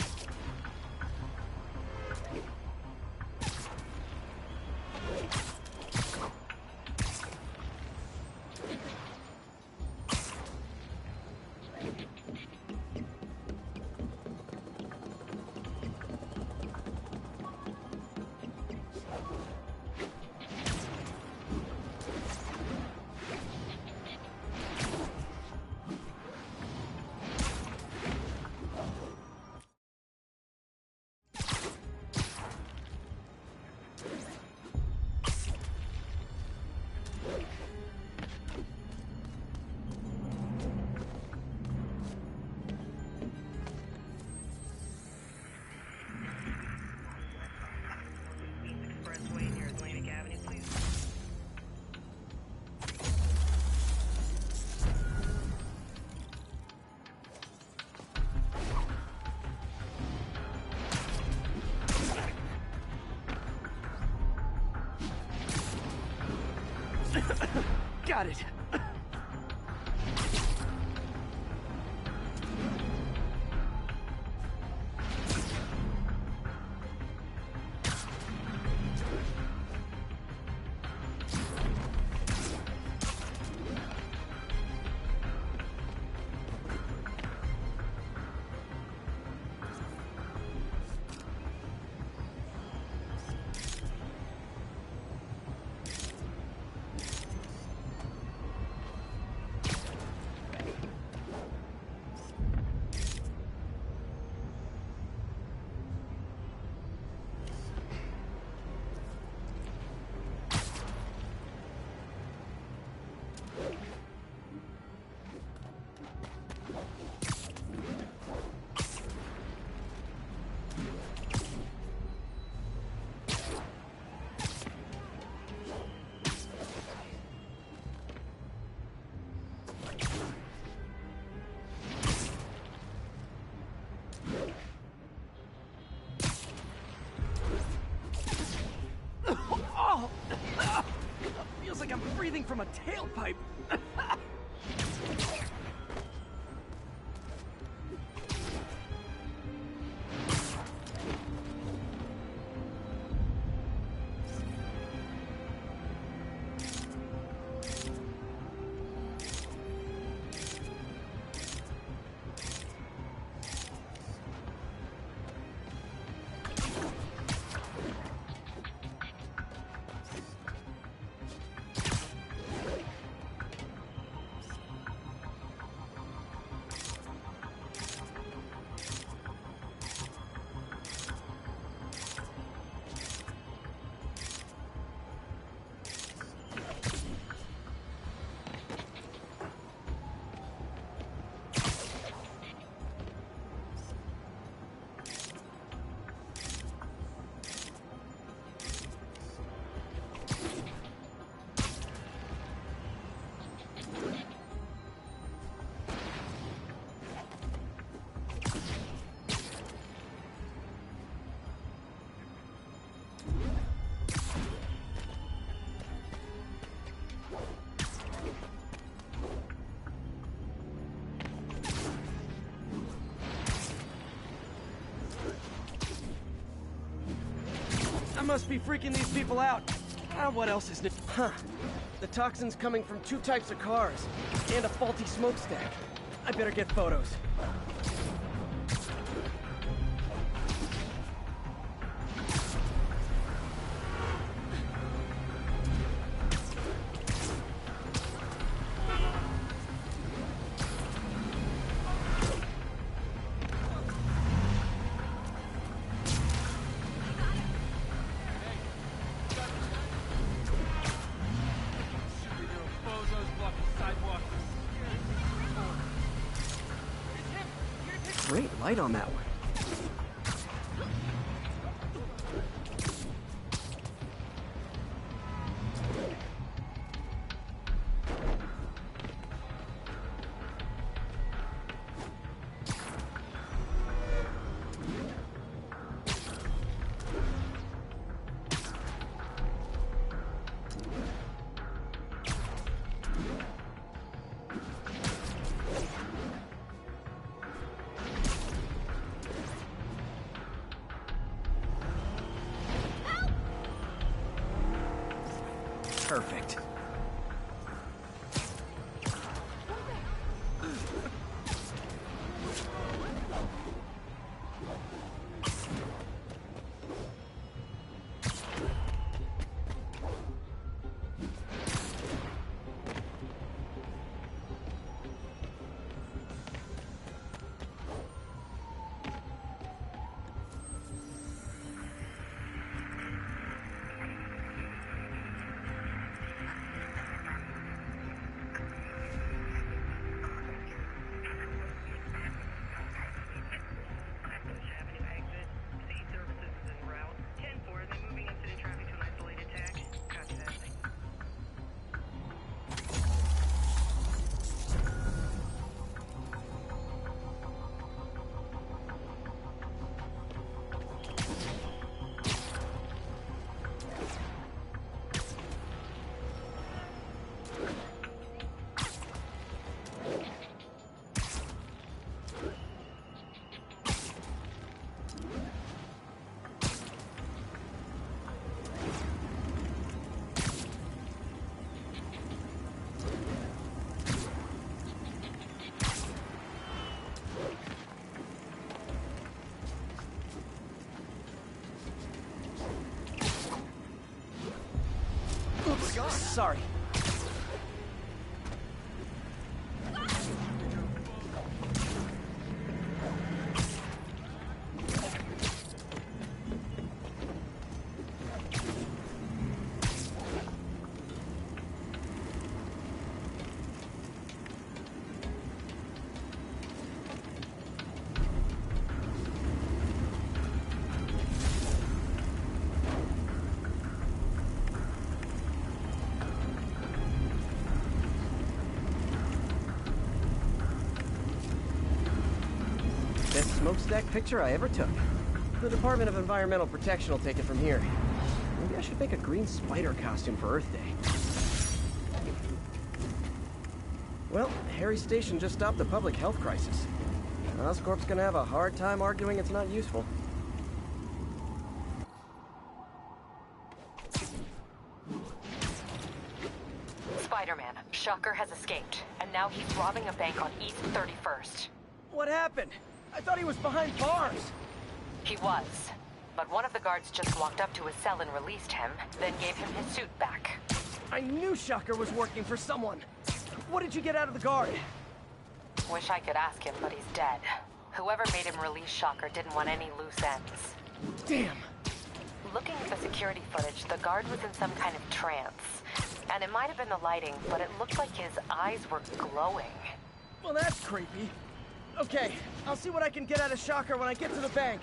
Got it. Feels like I'm breathing from a tailpipe. I must be freaking these people out. What else is new? Huh. The toxin's coming from 2 types of cars, and a faulty smokestack. I better get photos. light on that one. Perfect. Sorry. Best smokestack picture I ever took. The Department of Environmental Protection will take it from here. Maybe I should make a green spider costume for Earth Day. Well, Harry Station just stopped the public health crisis. Oscorp's gonna have a hard time arguing it's not useful. Spider-Man, Shocker has escaped, and now he's robbing a bank on East 31st. What happened? I thought he was behind bars. He was, but one of the guards just walked up to his cell and released him, then gave him his suit back. I knew Shocker was working for someone. What did you get out of the guard? Wish I could ask him, but he's dead. Whoever made him release Shocker didn't want any loose ends. Damn. Looking at the security footage, the guard was in some kind of trance. And it might have been the lighting, but it looked like his eyes were glowing. Well, that's creepy. Okay, I'll see what I can get out of Shocker when I get to the bank.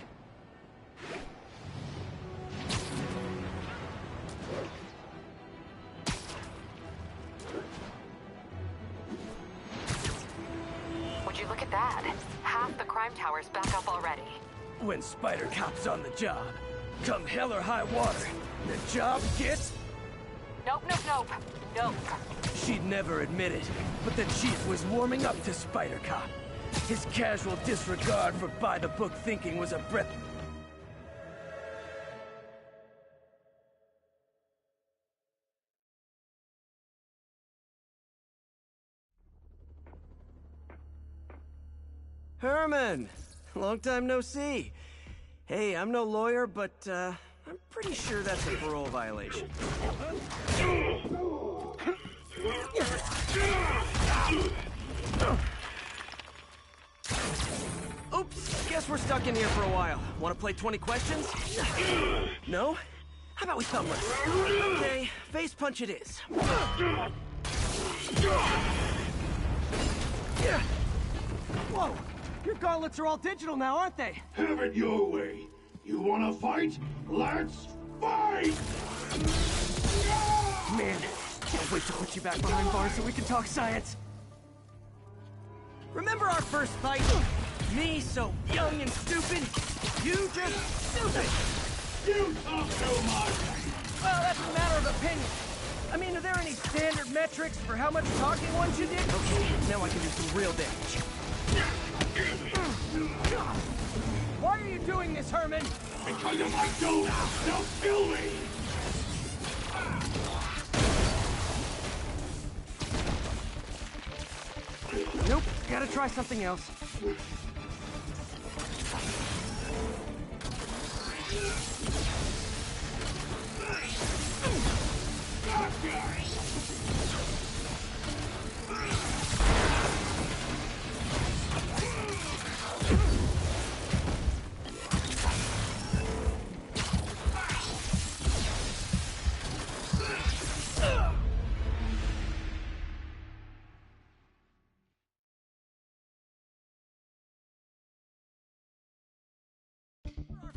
Would you look at that? Half the crime tower's back up already. When Spider Cop's on the job, come hell or high water, the job gets... Nope, nope, nope. Nope. She'd never admit it, but the Chief was warming up to Spider Cop. His casual disregard for by-the-book thinking was a breath... Herman! Long time no see. Hey, I'm no lawyer, but, I'm pretty sure that's a parole violation. Oops, guess we're stuck in here for a while. Want to play 20 questions? No? How about we thumbless? Okay, face punch it is. Whoa! Your gauntlets are all digital now, aren't they? Have it your way. You wanna fight? Let's fight! Man, can't wait to put you back behind bars so we can talk science. Remember our first fight? Me so young and stupid, you just stupid! You talk too much! Well, that's a matter of opinion. I mean, are there any standard metrics for how much talking one should do? Okay, now I can do some real damage. Why are you doing this, Herman? Because if I don't, they'll kill me! Nope, gotta try something else.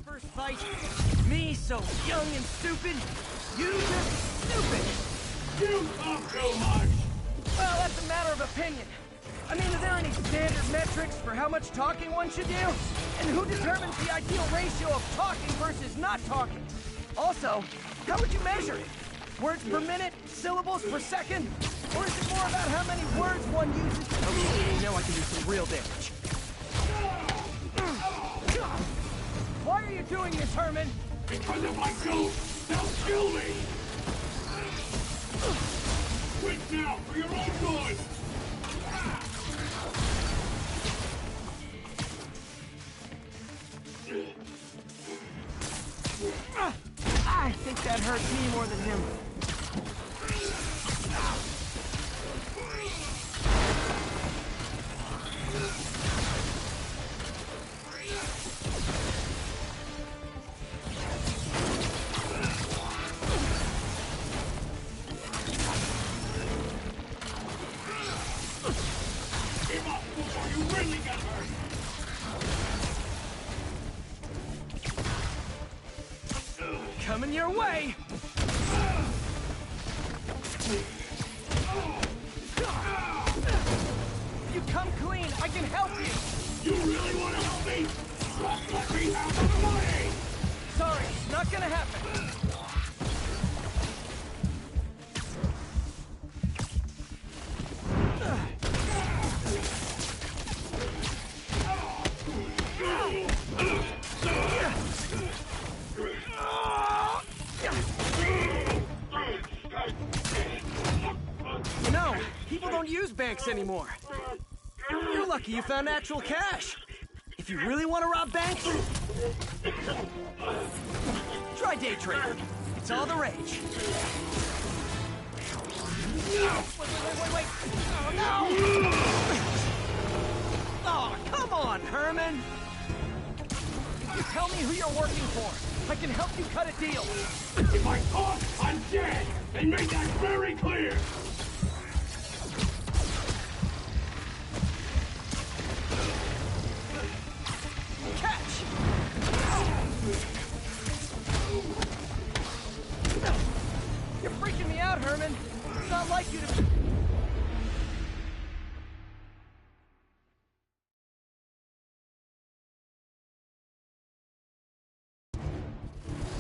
First fight, me so young and stupid, you just stupid! You talk too much! Well, that's a matter of opinion. I mean, are there any standard metrics for how much talking one should do? And who determines the ideal ratio of talking versus not talking? Also, how would you measure it? Words per minute? Syllables per second? Or is it more about how many words one uses? Okay, now I can do some real damage. Why are you doing this, Herman? Because if I don't, they'll kill me! Quit now, for your own good! I think that hurts me more than him. Coming your way! If you come clean, I can help you! You really want to help me? Just let me have the money! Sorry, not gonna happen. No, people don't use banks anymore. You're lucky you found actual cash. If you really want to rob banks, try day trading. It's all the rage. Wait. Oh, no! Oh, come on, Herman! You tell me who you're working for. I can help you cut a deal. If I talk, I'm dead! And make that very clear! Catch! You're freaking me out, Herman. It's not like you to...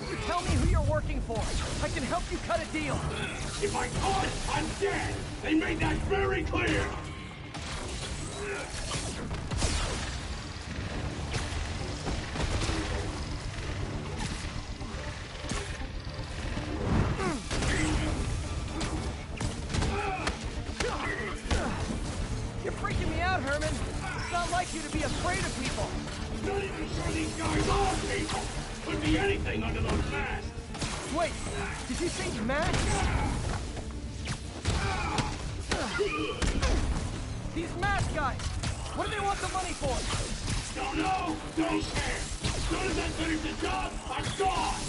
You tell me who you're working for. I can help you cut a deal. If I talk, I'm dead! And make that very clear! You're freaking me out, Herman. It's not like you to be afraid of people. Not even sure these guys are people! Could be anything under those masks! Wait, did you say masks? These mask guys! What do they want the money for? Don't know! Don't care! As soon as I finish the job, I'm gone!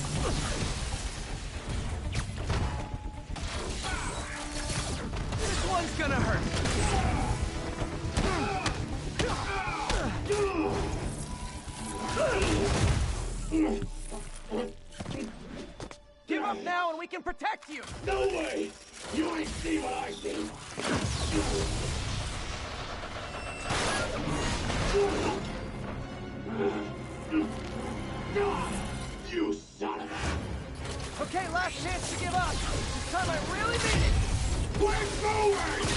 This one's gonna hurt. now and we can protect you! No way! You ain't see what I see! You son of a... Okay, last chance to give up. This time I really mean it. We're forward!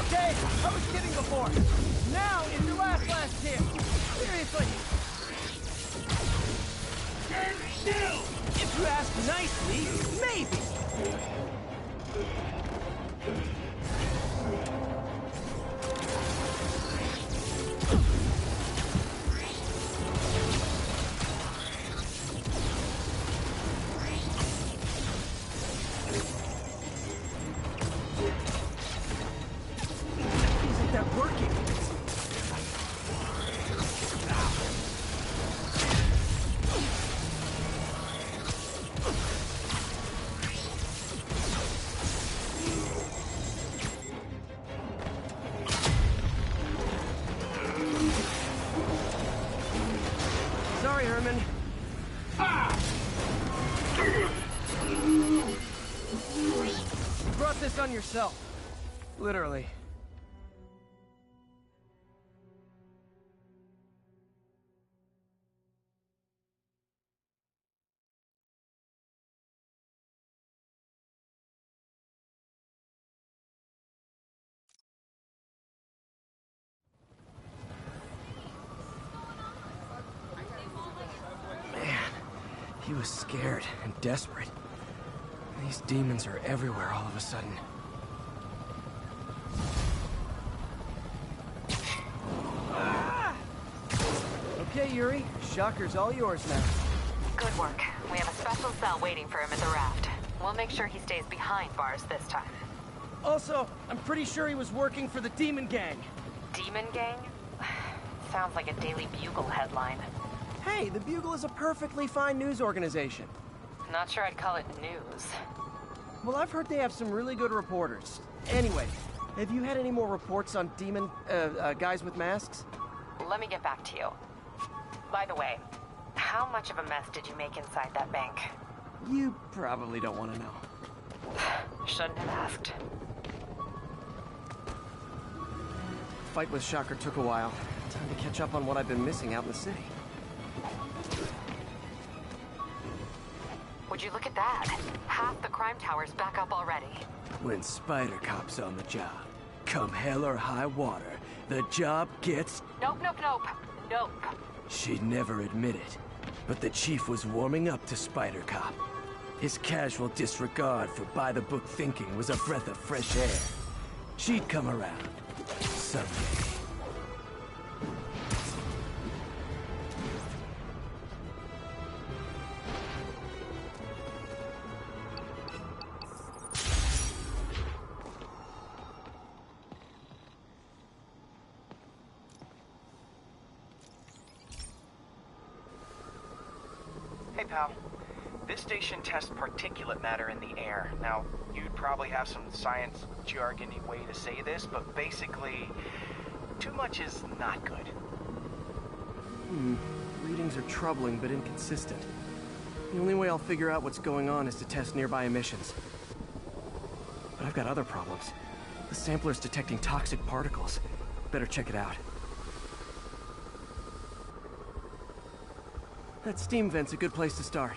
Okay, I was kidding before. Now is your last chance. Seriously. Stand still! If you ask nicely, maybe. Isn't that working? Sorry, Herman. You brought this on yourself. Literally. Man, he was scared and desperate. These demons are everywhere all of a sudden. Okay, Yuri. Shocker's all yours now. Good work. We have a special cell waiting for him at the raft. We'll make sure he stays behind bars this time. Also, I'm pretty sure he was working for the Demon Gang. Demon Gang? Sounds like a Daily Bugle headline. Hey, the Bugle is a perfectly fine news organization. Not sure I'd call it news. Well, I've heard they have some really good reporters. Anyway, have you had any more reports on demon, guys with masks? Let me get back to you. By the way, how much of a mess did you make inside that bank? You probably don't want to know. Shouldn't have asked. Fight with Shocker took a while. Time to catch up on what I've been missing out in the city. Would you look at that? Half the crime tower's back up already. When Spider Cop's on the job, come hell or high water, the job gets... Nope. She'd never admit it, but the chief was warming up to Spider Cop. His casual disregard for by-the-book thinking was a breath of fresh air. She'd come around. Someday. Hey, pal. This station tests particulate matter in the air. Now, you'd probably have some science jargony way to say this, but basically, too much is not good. Readings are troubling but inconsistent. The only way I'll figure out what's going on is to test nearby emissions. But I've got other problems. The sampler's detecting toxic particles. Better check it out. That steam vent's a good place to start.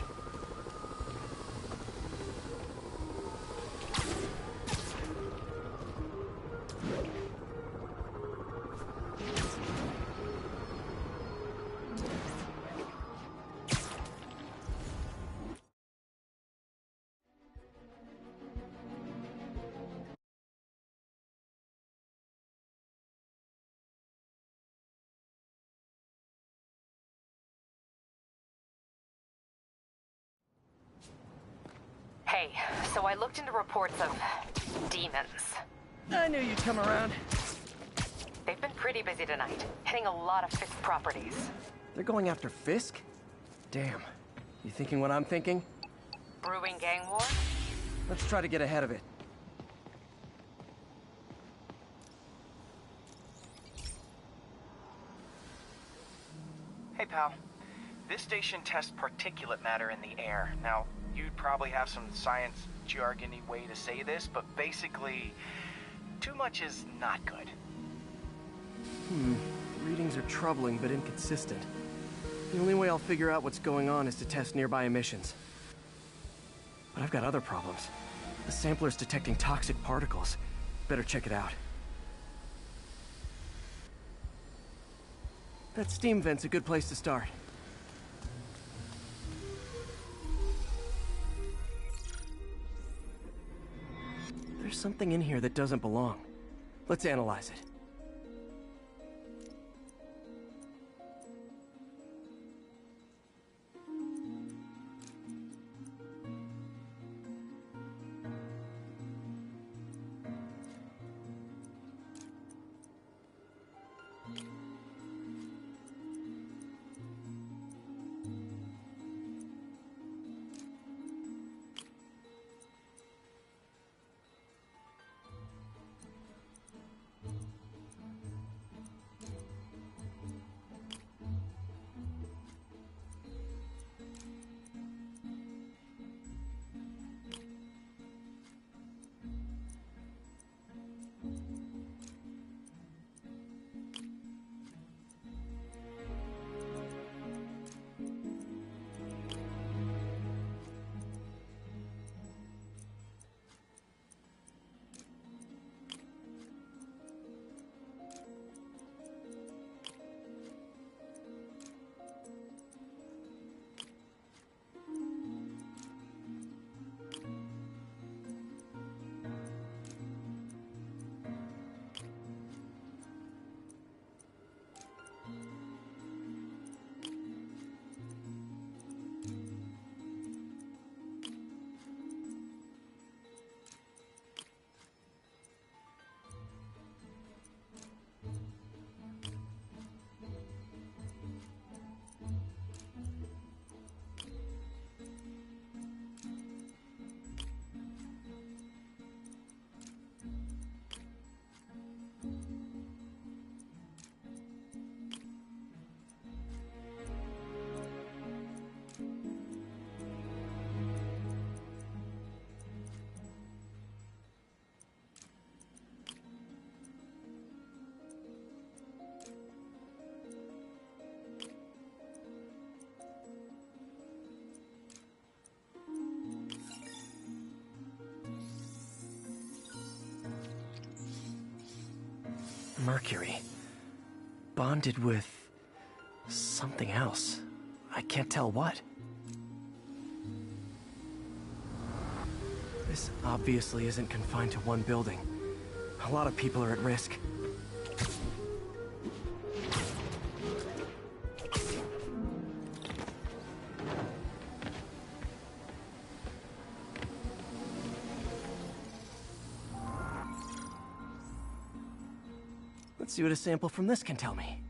Hey, so I looked into reports of demons. I knew you'd come around. They've been pretty busy tonight, hitting a lot of Fisk properties. They're going after Fisk? Damn. You thinking what I'm thinking? Brewing gang war? Let's try to get ahead of it. Hey, pal. This station tests particulate matter in the air. Now, you'd probably have some science jargony way to say this, but basically, too much is not good. Readings are troubling but inconsistent. The only way I'll figure out what's going on is to test nearby emissions. But I've got other problems. The sampler's detecting toxic particles. Better check it out. That steam vent's a good place to start. There's something in here that doesn't belong. Let's analyze it. Mercury. Bonded with something else. I can't tell what. This obviously isn't confined to one building. A lot of people are at risk. Let's see what a sample from this can tell me.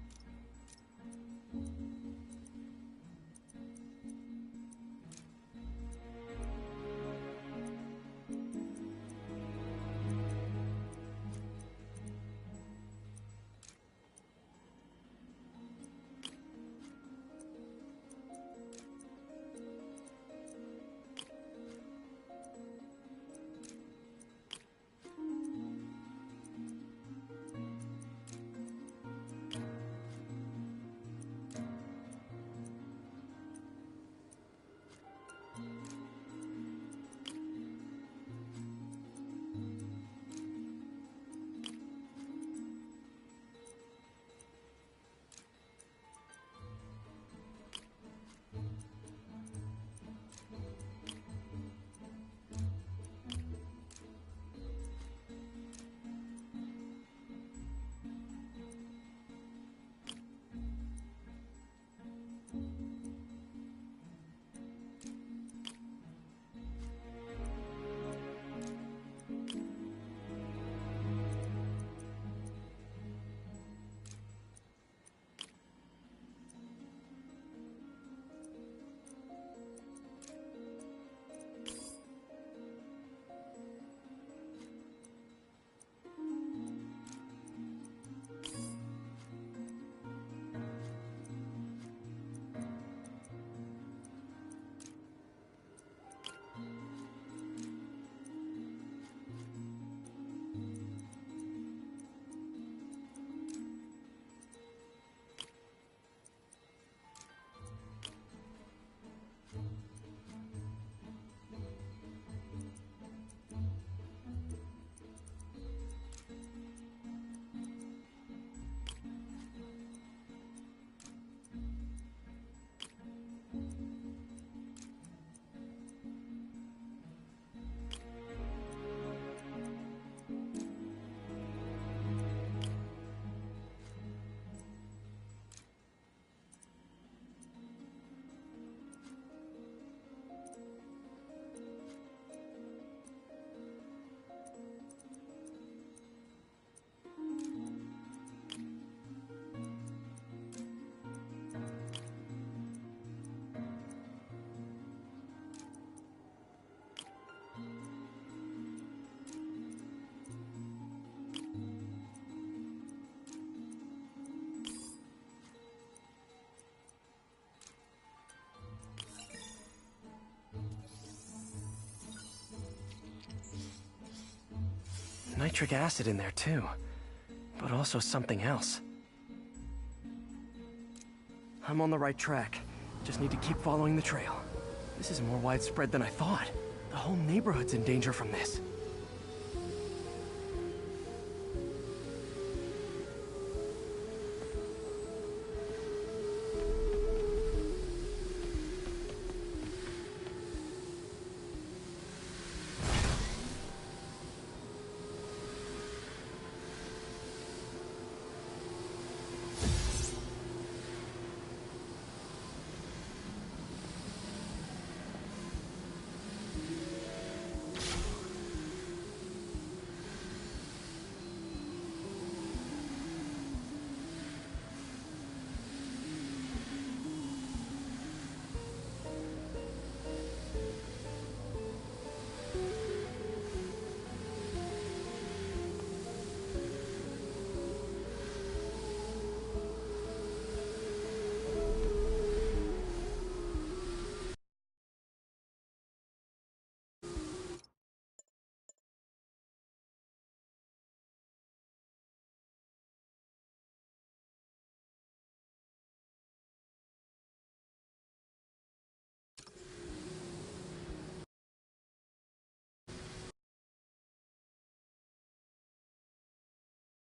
nitric acid in there too, but also something else. I'm on the right track. Just need to keep following the trail. This is more widespread than I thought. The whole neighborhood's in danger from this.